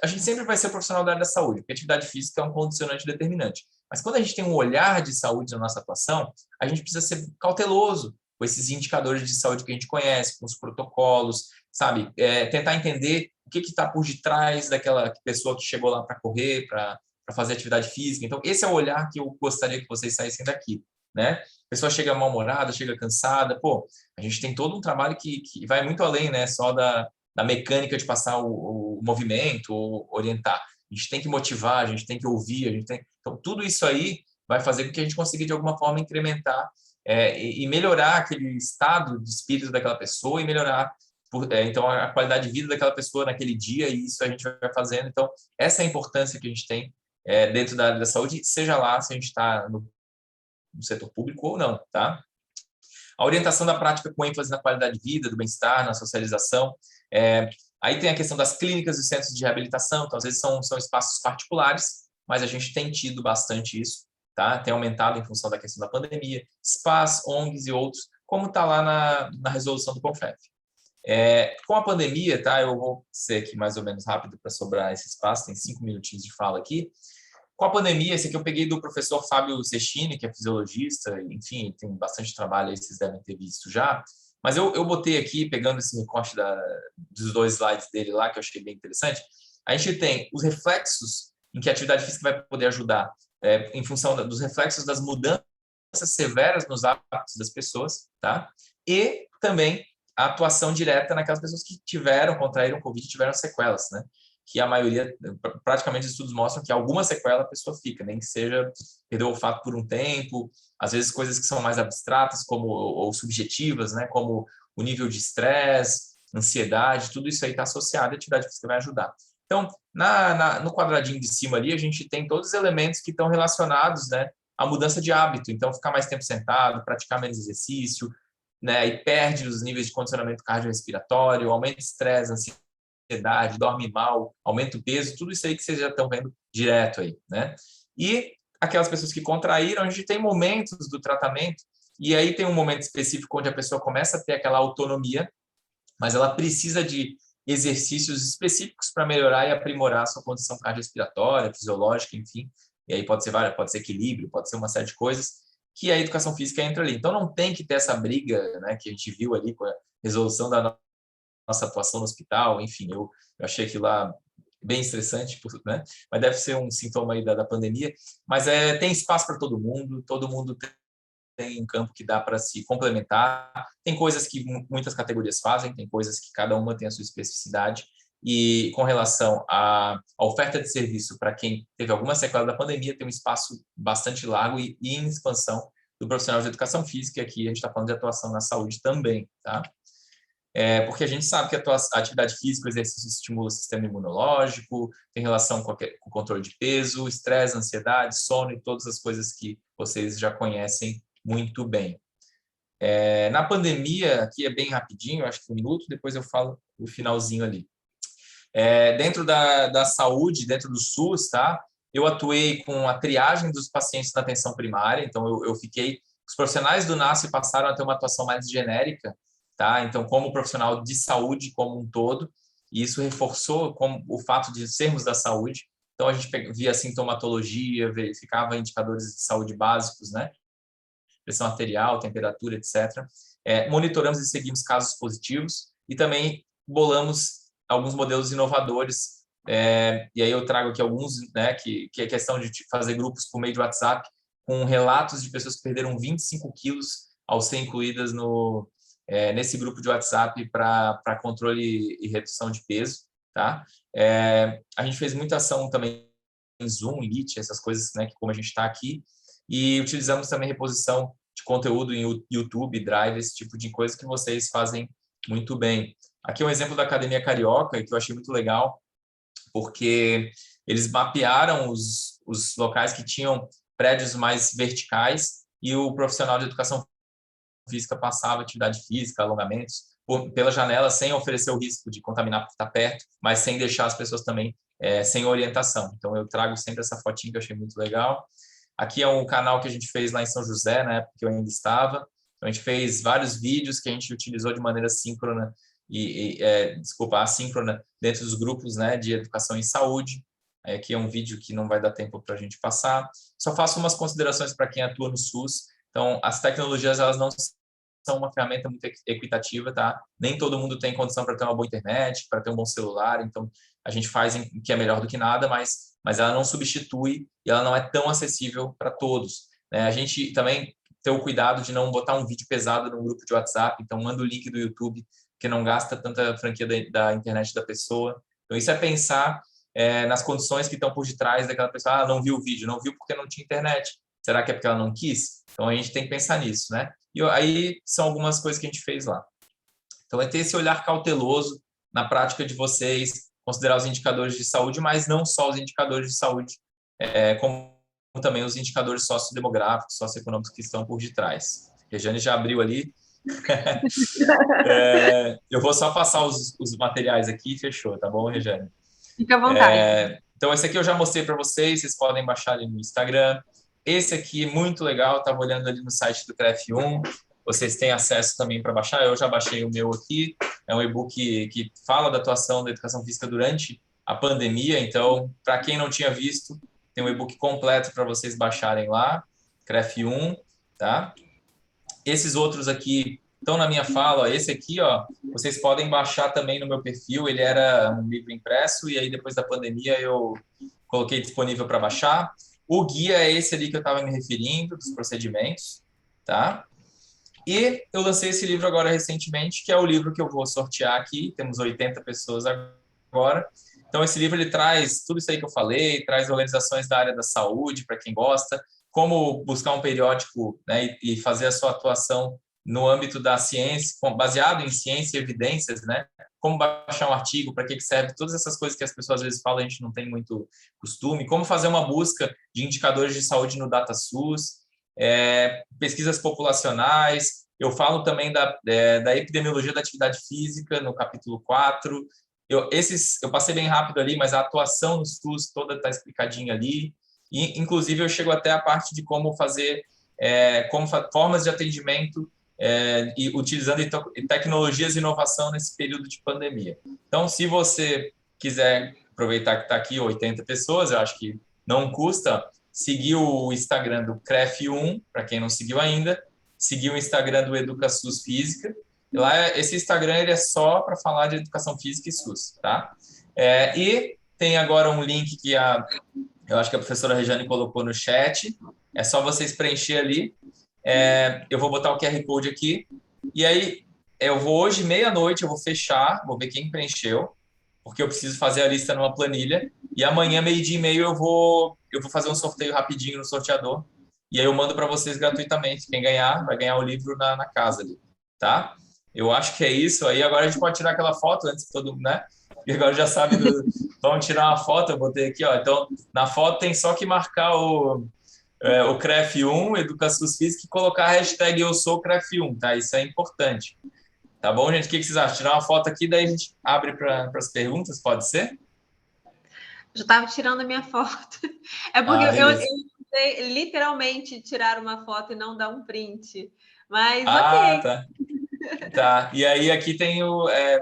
A gente sempre vai ser profissional da área da saúde, porque a atividade física é um condicionante determinante. Mas quando a gente tem um olhar de saúde na nossa atuação, a gente precisa ser cauteloso com esses indicadores de saúde que a gente conhece, com os protocolos, sabe? Tentar entender o que está por detrás daquela pessoa que chegou lá para correr, para fazer atividade física. Então, esse é o olhar que eu gostaria que vocês saíssem daqui, né? A pessoa chega mal-humorada, chega cansada, pô, a gente tem todo um trabalho que vai muito além, né? Só da mecânica de passar o movimento ou orientar. A gente tem que motivar, a gente tem que ouvir, Então, tudo isso aí vai fazer com que a gente consiga, de alguma forma, incrementar e melhorar aquele estado de espírito daquela pessoa e melhorar então a qualidade de vida daquela pessoa naquele dia, e isso a gente vai fazendo. Então, essa é a importância que a gente tem dentro da área da saúde, seja lá se a gente está no setor público ou não, tá? A orientação da prática com ênfase na qualidade de vida, do bem-estar, na socialização. Aí tem a questão das clínicas e centros de reabilitação, então às vezes são espaços particulares, mas a gente tem tido bastante isso, tá? Tem aumentado em função da questão da pandemia, SPAs, ONGs e outros, como está lá na resolução do CONFEF. Com a pandemia, tá? Eu vou ser aqui mais ou menos rápido para sobrar esse espaço, tem 5 minutinhos de fala aqui. Com a pandemia, esse aqui eu peguei do professor Fábio Cestini, que é fisiologista, enfim, tem bastante trabalho aí, vocês devem ter visto já. Mas eu botei aqui, pegando esse recorte dos 2 slides dele lá, que eu achei bem interessante, a gente tem os reflexos em que a atividade física vai poder ajudar, em função dos reflexos das mudanças severas nos hábitos das pessoas, tá? E também a atuação direta naquelas pessoas que contraíram Covid e tiveram sequelas, né? Que a maioria, praticamente, os estudos mostram que alguma sequela a pessoa fica, nem que seja perder o olfato por um tempo, às vezes coisas que são mais abstratas ou subjetivas, né? Como o nível de estresse, ansiedade, tudo isso aí está associado e a atividade física vai ajudar. Então, no quadradinho de cima ali, a gente tem todos os elementos que estão relacionados, né, à mudança de hábito. Então, ficar mais tempo sentado, praticar menos exercício, né, e perde os níveis de condicionamento cardiorrespiratório, aumenta o estresse, ansiedade, dorme mal, aumenta o peso, tudo isso aí que vocês já estão vendo direto aí, né? E aquelas pessoas que contraíram, a gente tem momentos do tratamento, e aí tem um momento específico onde a pessoa começa a ter aquela autonomia, mas ela precisa de exercícios específicos para melhorar e aprimorar a sua condição cardiorrespiratória, fisiológica, enfim. E aí pode ser equilíbrio, pode ser uma série de coisas, que a educação física entra ali. Então, não tem que ter essa briga, né, que a gente viu ali com a resolução da nossa atuação no hospital. Enfim, eu achei aquilo lá bem estressante, né? Mas deve ser um sintoma aí da pandemia. Mas tem espaço para todo mundo tem um campo que dá para se complementar. Tem coisas que muitas categorias fazem, tem coisas que cada uma tem a sua especificidade. E com relação à oferta de serviço para quem teve alguma sequela da pandemia, tem um espaço bastante largo e em expansão do profissional de educação física, e aqui a gente está falando de atuação na saúde também, tá? Porque a gente sabe que a atividade física, o exercício estimula o sistema imunológico, tem relação com o controle de peso, estresse, ansiedade, sono e todas as coisas que vocês já conhecem muito bem. Na pandemia, aqui é bem rapidinho, acho que 1 minuto, depois eu falo o finalzinho ali. Dentro da saúde, dentro do SUS, tá? Eu atuei com a triagem dos pacientes na atenção primária, então os profissionais do NASF passaram a ter uma atuação mais genérica, tá? Então, como profissional de saúde como um todo, e isso reforçou o fato de sermos da saúde. Então, a gente via sintomatologia, verificava indicadores de saúde básicos, né? pressão arterial, temperatura, etc. Monitoramos e seguimos casos positivos e também bolamos alguns modelos inovadores. E aí eu trago aqui alguns, né, que é questão de fazer grupos por meio de WhatsApp com relatos de pessoas que perderam 25 quilos ao ser incluídas nesse grupo de WhatsApp para controle e redução de peso. Tá? A gente fez muita ação também em Zoom, Meet, essas coisas, né, como a gente está aqui, e utilizamos também reposição de conteúdo em YouTube, Drive, esse tipo de coisa que vocês fazem muito bem. Aqui é um exemplo da Academia Carioca, que eu achei muito legal, porque eles mapearam os locais que tinham prédios mais verticais e o profissional de educação física passava atividade física, alongamentos, pela janela, sem oferecer o risco de contaminar porque está perto, mas sem deixar as pessoas também sem orientação. Então, eu trago sempre essa fotinha que eu achei muito legal. Aqui é um canal que a gente fez lá em São José, na época que eu ainda estava. Então, a gente fez vários vídeos que a gente utilizou de maneira síncrona assíncrona dentro dos grupos, né, de educação em saúde. Aqui é um vídeo que não vai dar tempo para a gente passar. Só faço umas considerações para quem atua no SUS. Então, as tecnologias, elas não são uma ferramenta muito equitativa, tá? Nem todo mundo tem condição para ter uma boa internet, para ter um bom celular, então a gente faz em que é melhor do que nada, mas ela não substitui e ela não é tão acessível para todos, né? A gente também tem o cuidado de não botar um vídeo pesado no grupo de WhatsApp, então manda o link do YouTube, que não gasta tanta franquia da internet da pessoa. Então isso é pensar nas condições que estão por detrás daquela pessoa. Não viu o vídeo, não viu porque não tinha internet. Será que é porque ela não quis? Então a gente tem que pensar nisso, né? E aí são algumas coisas que a gente fez lá. Então é ter esse olhar cauteloso na prática de vocês, considerar os indicadores de saúde, mas não só os indicadores de saúde, como também os indicadores sociodemográficos, socioeconômicos que estão por detrás. A Regiane já abriu ali. Eu vou só passar os materiais aqui e fechou, tá bom, Regiane? Fica à vontade. Então, esse aqui eu já mostrei para vocês podem baixar ali no Instagram. Esse aqui, muito legal, estava olhando ali no site do CREF1, vocês têm acesso também para baixar, eu já baixei o meu aqui, é um e-book que fala da atuação da educação física durante a pandemia, então, para quem não tinha visto, tem um e-book completo para vocês baixarem lá, CREF1, tá? Esses outros aqui estão na minha fala, esse aqui, ó, vocês podem baixar também no meu perfil, ele era um livro impresso e aí depois da pandemia eu coloquei disponível para baixar. O guia é esse ali que eu estava me referindo, dos procedimentos, tá? E eu lancei esse livro agora recentemente, que é o livro que eu vou sortear aqui, temos 80 pessoas agora. Então esse livro ele traz tudo isso aí que eu falei, traz organizações da área da saúde para quem gosta, como buscar um periódico, né, e fazer a sua atuação no âmbito da ciência, baseado em ciência e evidências, né? Como baixar um artigo, para que serve, todas essas coisas que as pessoas às vezes falam, a gente não tem muito costume, como fazer uma busca de indicadores de saúde no DataSUS, pesquisas populacionais, eu falo também da epidemiologia da atividade física, no capítulo 4, eu passei bem rápido ali, mas a atuação no SUS toda está explicadinha ali, e inclusive eu chego até a parte de como fazer, formas de atendimento, e utilizando tecnologias e inovação nesse período de pandemia. Então, se você quiser aproveitar que está aqui 80 pessoas, eu acho que não custa seguir o Instagram do CREF1, para quem não seguiu ainda, seguir o Instagram do EducaSUS Física. E lá, esse Instagram ele é só para falar de educação física e SUS, tá? E tem agora um link que eu acho que a professora Regiane colocou no chat, é só vocês preencher ali. Eu vou botar o QR Code aqui, e aí eu vou hoje, meia-noite, eu vou fechar, vou ver quem preencheu, porque eu preciso fazer a lista numa planilha, e amanhã, meio-dia e meio, eu vou fazer um sorteio rapidinho no sorteador, e aí eu mando para vocês gratuitamente. Quem ganhar, vai ganhar o livro na casa ali, tá? Eu acho que é isso. Aí agora a gente pode tirar aquela foto antes que todo mundo, né? E agora já sabe, vamos tirar uma foto, eu botei aqui, ó. Então, na foto tem só que marcar o CREF1, EducaSUS Física, e colocar a hashtag eu sou CREF1, tá? Isso é importante. Tá bom, gente? O que vocês acham? Tirar uma foto aqui, daí a gente abre para as perguntas, pode ser? Já estava tirando a minha foto. É porque eu usei literalmente tirar uma foto e não dar um print. Mas ok. Tá. E aí aqui tem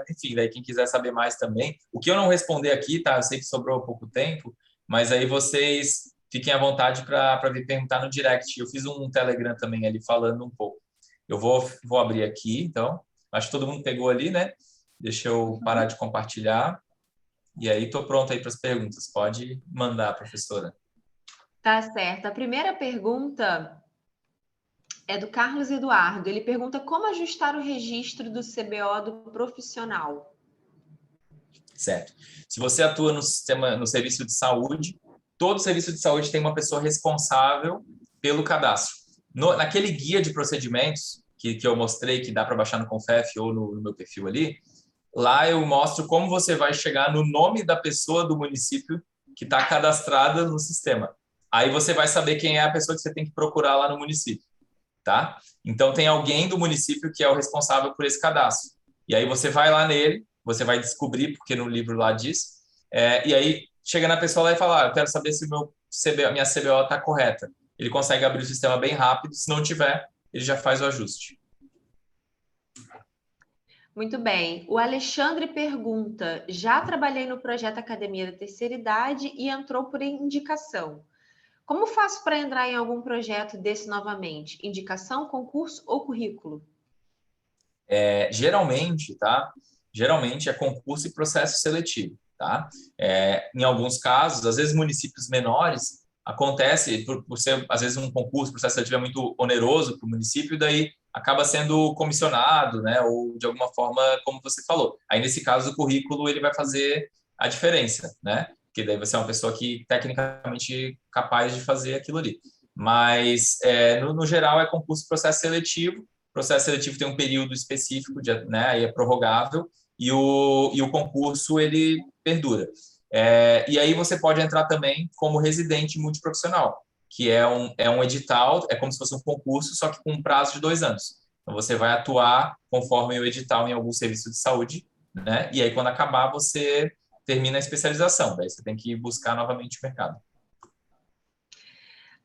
enfim, daí quem quiser saber mais também. O que eu não responder aqui, tá? Eu sei que sobrou pouco tempo, mas aí vocês fiquem à vontade para vir perguntar no direct. Eu fiz um Telegram também ali falando um pouco. Eu vou abrir aqui, então. Acho que todo mundo pegou ali, né? Deixa eu parar de compartilhar. E aí, estou pronto aí para as perguntas. Pode mandar, professora. Tá certo. A primeira pergunta é do Carlos Eduardo. Ele pergunta como ajustar o registro do CBO do profissional. Certo. Se você atua no serviço de saúde, todo serviço de saúde tem uma pessoa responsável pelo cadastro. Naquele guia de procedimentos que eu mostrei, que dá para baixar no Confef ou no meu perfil ali, lá eu mostro como você vai chegar no nome da pessoa do município que está cadastrada no sistema. Aí você vai saber quem é a pessoa que você tem que procurar lá no município, tá? Então tem alguém do município que é o responsável por esse cadastro. E aí você vai lá nele, você vai descobrir, porque no livro lá diz, e aí chega na pessoa lá e fala, eu quero saber se minha CBO está correta. Ele consegue abrir o sistema bem rápido, se não tiver, ele já faz o ajuste. Muito bem. O Alexandre pergunta, já trabalhei no projeto Academia da Terceira Idade e entrou por indicação. Como faço para entrar em algum projeto desse novamente? Indicação, concurso ou currículo? Geralmente, tá? Geralmente é concurso e processo seletivo, tá? Em alguns casos, às vezes municípios menores, acontece por ser, às vezes, um concurso, processo seletivo é muito oneroso para o município, daí acaba sendo comissionado, né? Ou de alguma forma, como você falou. Aí, nesse caso, o currículo ele vai fazer a diferença, né? Porque daí você é uma pessoa que tecnicamente capaz de fazer aquilo ali. Mas, no geral, é concurso e processo seletivo. O processo seletivo tem um período específico, né? Aí é prorrogável, e o concurso ele perdura. E aí você pode entrar também como residente multiprofissional, que é um edital, é como se fosse um concurso, só que com um prazo de 2 anos. Então, você vai atuar conforme o edital em algum serviço de saúde, né? E aí, quando acabar, você termina a especialização. Daí você tem que buscar novamente o mercado.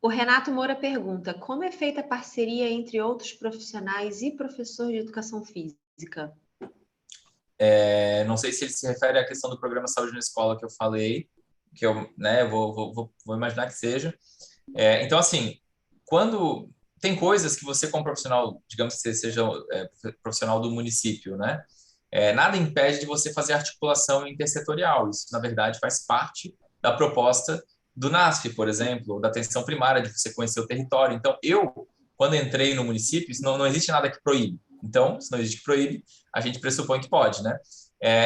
O Renato Moura pergunta, como é feita a parceria entre outros profissionais e professor de educação física? Não sei se ele se refere à questão do programa Saúde na Escola que eu falei, que eu, né, vou imaginar que seja. Então, assim, quando tem coisas que você, como profissional, digamos que você seja profissional do município, né? Nada impede de você fazer articulação intersetorial. Isso, na verdade, faz parte da proposta do NASF, por exemplo, ou da atenção primária, de você conhecer o território. Então, quando entrei no município, não existe nada que proíbe. Então, se não existe que proíbe, a gente pressupõe que pode, né?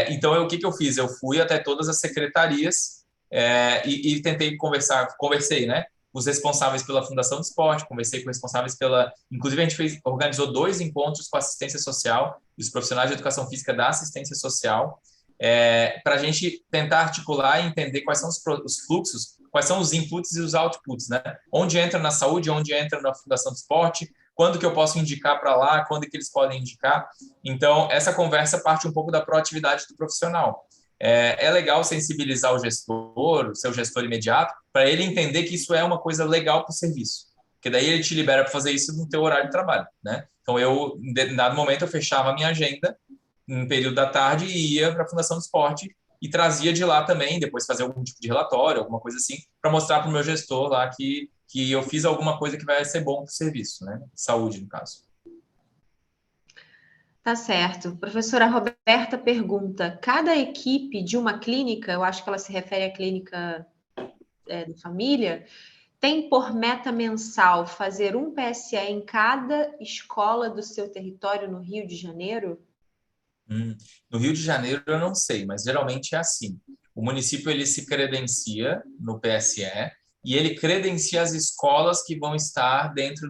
Então, o que eu fiz? Eu fui até todas as secretarias e tentei conversei, né? Os responsáveis pela Fundação de Esporte, conversei com os responsáveis Inclusive, a gente organizou 2 encontros com assistência social e os profissionais de educação física da assistência social, para a gente tentar articular e entender quais são os fluxos, quais são os inputs e os outputs, né? Onde entra na saúde, onde entra na Fundação de Esporte, quando que eu posso indicar para lá, quando que eles podem indicar. Então, essa conversa parte um pouco da proatividade do profissional. É legal sensibilizar o gestor, o seu gestor imediato, para ele entender que isso é uma coisa legal para o serviço. Porque daí ele te libera para fazer isso no teu horário de trabalho, né? Então, em dado momento, eu fechava a minha agenda no período da tarde e ia para a Fundação do Esporte e trazia de lá também, depois fazer algum tipo de relatório, alguma coisa assim, para mostrar para o meu gestor lá que eu fiz alguma coisa que vai ser bom para o serviço, né? Saúde, no caso. Tá certo. Professora Roberta pergunta, cada equipe de uma clínica, eu acho que ela se refere à clínica de família, tem por meta mensal fazer um PSE em cada escola do seu território no Rio de Janeiro? No Rio de Janeiro eu não sei, mas geralmente é assim. O município ele se credencia no PSE e ele credencia as escolas que vão estar dentro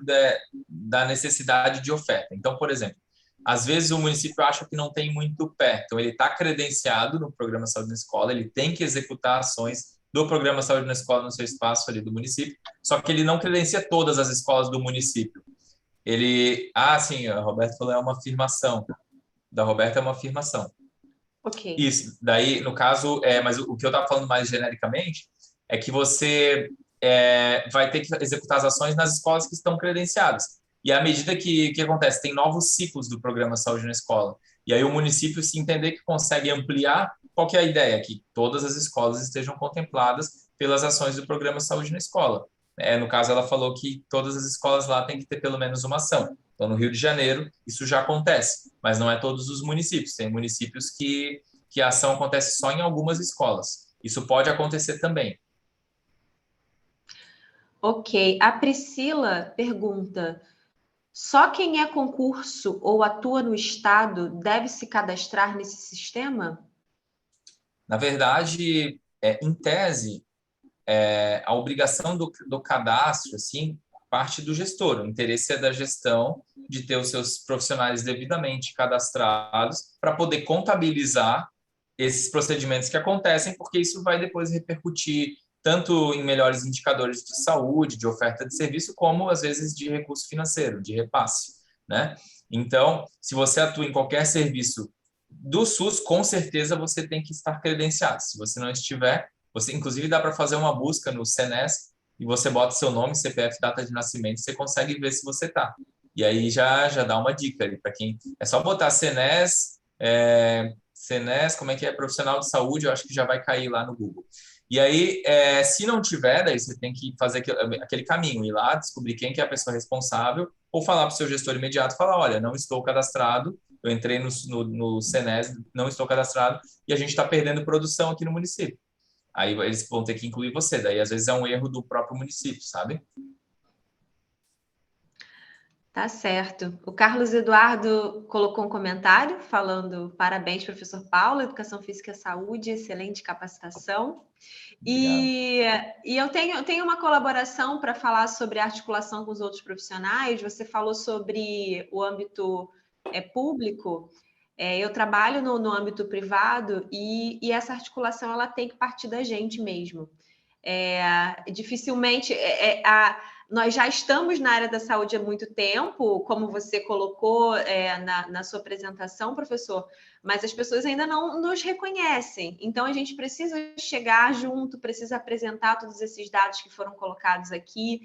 da necessidade de oferta. Então, por exemplo, às vezes o município acha que não tem muito pé, então ele está credenciado no Programa Saúde na Escola, ele tem que executar ações do Programa Saúde na Escola no seu espaço ali do município, só que ele não credencia todas as escolas do município. Sim, a Roberta falou, é uma afirmação. Da Roberta é uma afirmação. Ok. Isso, daí, no caso, mas o que eu estava falando mais genericamente é que você vai ter que executar as ações nas escolas que estão credenciadas. E à medida que acontece, tem novos ciclos do programa Saúde na Escola. E aí o município se entender que consegue ampliar, qual que é a ideia? Que todas as escolas estejam contempladas pelas ações do Programa Saúde na Escola. No caso, ela falou que todas as escolas lá têm que ter pelo menos uma ação. Então, no Rio de Janeiro, isso já acontece, mas não é todos os municípios. Tem municípios que a ação acontece só em algumas escolas. Isso pode acontecer também. Ok. A Priscila pergunta: só quem é concurso ou atua no estado deve se cadastrar nesse sistema? Na verdade, em tese, a obrigação do cadastro, assim, parte do gestor. O interesse é da gestão de ter os seus profissionais devidamente cadastrados para poder contabilizar esses procedimentos que acontecem, porque isso vai depois repercutir tanto em melhores indicadores de saúde, de oferta de serviço, como às vezes de recurso financeiro, de repasse, né? Então, se você atua em qualquer serviço do SUS, com certeza você tem que estar credenciado. Se você não estiver, você inclusive dá para fazer uma busca no Senes e você bota seu nome, CPF, data de nascimento, você consegue ver se você está. E aí já dá uma dica ali para quem é só botar Senes, Senes, como é que é? Profissional de saúde, eu acho que já vai cair lá no Google. E aí, se não tiver, daí você tem que fazer aquele caminho, ir lá, descobrir quem que é a pessoa responsável, ou falar para o seu gestor imediato, falar, olha, não estou cadastrado, eu entrei no Senes, não estou cadastrado, e a gente está perdendo produção aqui no município. Aí eles vão ter que incluir você, daí às vezes é um erro do próprio município, sabe? Tá certo. O Carlos Eduardo colocou um comentário falando: parabéns, professor Paulo, Educação Física e Saúde, excelente capacitação. Obrigado. E eu tenho uma colaboração para falar sobre articulação com os outros profissionais. Você falou sobre o âmbito público. Eu trabalho no âmbito privado e essa articulação ela tem que partir da gente mesmo. Dificilmente nós já estamos na área da saúde há muito tempo, como você colocou na sua apresentação, professor, mas as pessoas ainda não nos reconhecem. Então, a gente precisa chegar junto, precisa apresentar todos esses dados que foram colocados aqui,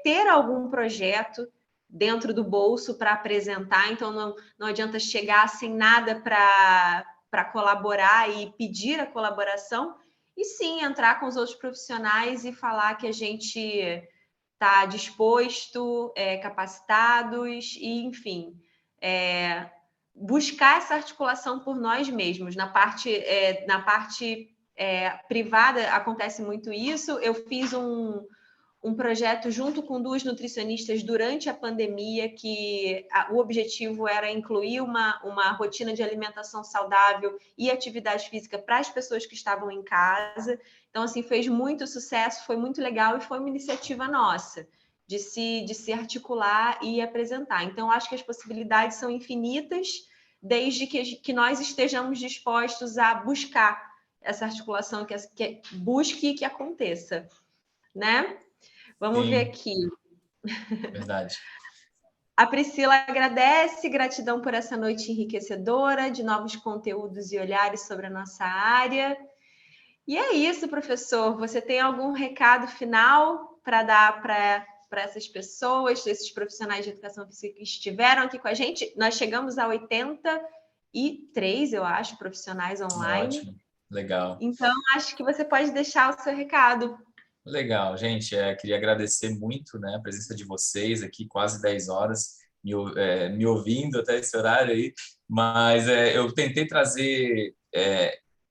ter algum projeto dentro do bolso para apresentar. Então, não adianta chegar sem nada para colaborar e pedir a colaboração, e sim entrar com os outros profissionais e falar que a gente está disposto, capacitados e, enfim, buscar essa articulação por nós mesmos. Na parte privada acontece muito isso. Eu fiz um projeto junto com 2 nutricionistas durante a pandemia, que o objetivo era incluir uma rotina de alimentação saudável e atividade física para as pessoas que estavam em casa. Então, assim, fez muito sucesso, foi muito legal e foi uma iniciativa nossa de se articular e apresentar. Então, acho que as possibilidades são infinitas, desde que nós estejamos dispostos a buscar essa articulação, que busque e que aconteça, né? Vamos ver Sim, aqui. verdade. A Priscila agradece, gratidão por essa noite enriquecedora, de novos conteúdos e olhares sobre a nossa área. E é isso, professor. Você tem algum recado final para dar para essas pessoas, esses profissionais de educação física que estiveram aqui com a gente? Nós chegamos a 83, eu acho, profissionais online. Ótimo, legal. Então, acho que você pode deixar o seu recado. Legal, gente. Queria agradecer muito, né, a presença de vocês aqui, quase 10 horas, me ouvindo até esse horário aí. Mas eu tentei trazer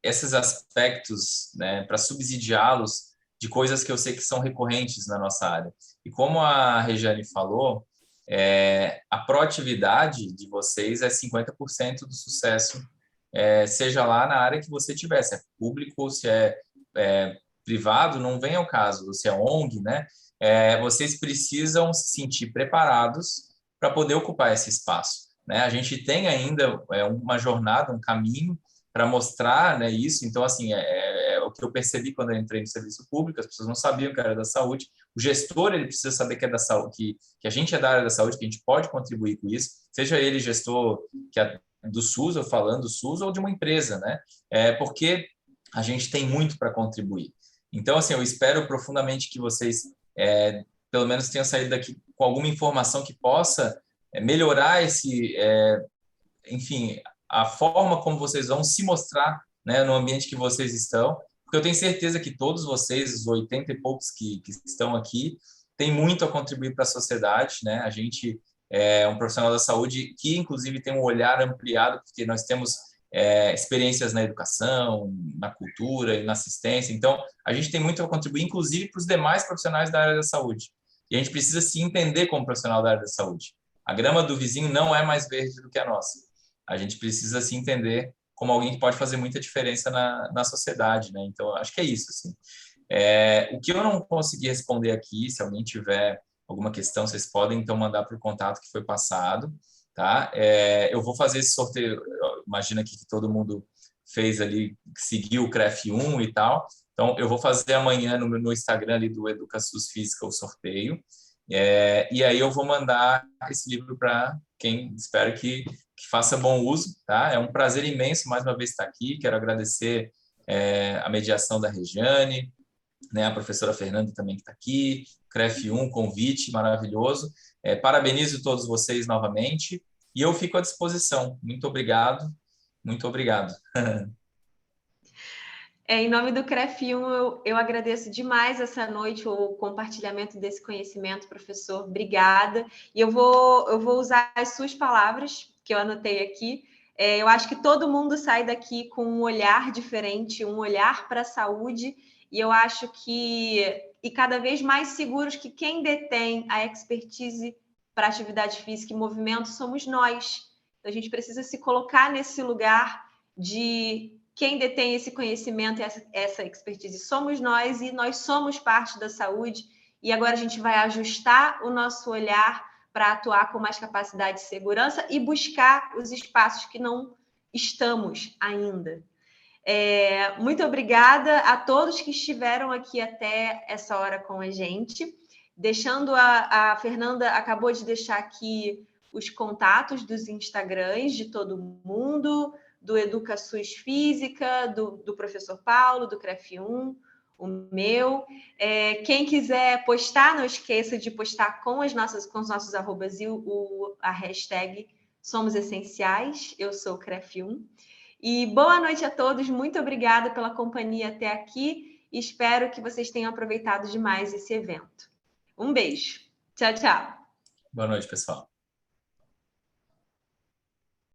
esses aspectos, né, para subsidiá-los de coisas que eu sei que são recorrentes na nossa área. E como a Regiane falou, a proatividade de vocês é 50% do sucesso, seja lá na área que você tiver, se é público ou se é privado, não vem ao caso, você é ONG, né? Vocês precisam se sentir preparados para poder ocupar esse espaço, né? A gente tem ainda uma jornada, um caminho para mostrar, né, isso. Então, assim, o que eu percebi quando eu entrei no serviço público, as pessoas não sabiam que era da saúde. O gestor, ele precisa saber que é da saúde, que a gente é da área da saúde, que a gente pode contribuir com isso, seja ele gestor do SUS, ou falando do SUS, ou de uma empresa, né? Porque a gente tem muito para contribuir. Então, assim, eu espero profundamente que vocês, pelo menos, tenham saído daqui com alguma informação que possa melhorar enfim, a forma como vocês vão se mostrar, né, no ambiente que vocês estão, porque eu tenho certeza que todos vocês, os 80 e poucos que estão aqui, têm muito a contribuir para a sociedade, né? A gente é um profissional da saúde que, inclusive, tem um olhar ampliado, porque nós temos experiências na educação, na cultura e na assistência. Então, a gente tem muito a contribuir, inclusive, para os demais profissionais da área da saúde. E a gente precisa se entender como profissional da área da saúde. A grama do vizinho não é mais verde do que a nossa. A gente precisa se entender como alguém que pode fazer muita diferença na sociedade, né? Então, acho que é isso, assim. O que eu não consegui responder aqui, se alguém tiver alguma questão, vocês podem, então, mandar para o contato que foi passado, tá? Eu vou fazer esse sorteio, imagina aqui que todo mundo fez ali, seguiu o CREF1 e tal, então eu vou fazer amanhã no Instagram ali do EducaSUS Física o sorteio, e aí eu vou mandar esse livro para quem espero que faça bom uso, tá? É um prazer imenso mais uma vez estar aqui, quero agradecer a mediação da Regiane, né, a professora Fernanda também que está aqui, CREF1, convite maravilhoso. Parabenizo todos vocês novamente e eu fico à disposição. Muito obrigado, muito obrigado. Em nome do CREF1, eu agradeço demais essa noite o compartilhamento desse conhecimento, professor. Obrigada. E eu vou usar as suas palavras, que eu anotei aqui. Eu acho que todo mundo sai daqui com um olhar diferente, um olhar para a saúde, e eu acho e cada vez mais seguros que quem detém a expertise para atividade física e movimento somos nós. Então, a gente precisa se colocar nesse lugar de quem detém esse conhecimento e essa expertise somos nós, e nós somos parte da saúde, e agora a gente vai ajustar o nosso olhar para atuar com mais capacidade de segurança e buscar os espaços que não estamos ainda. Muito obrigada a todos que estiveram aqui até essa hora com a gente. Deixando a Fernanda acabou de deixar aqui os contatos dos Instagrams de todo mundo, do EducaSUS Física, do professor Paulo, do CREF1, o meu. Quem quiser postar, não esqueça de postar com os nossos arrobas e a hashtag Somos Essenciais. Eu sou o CREF1. E boa noite a todos, muito obrigada pela companhia até aqui e espero que vocês tenham aproveitado demais esse evento. Um beijo. Tchau, tchau. Boa noite, pessoal.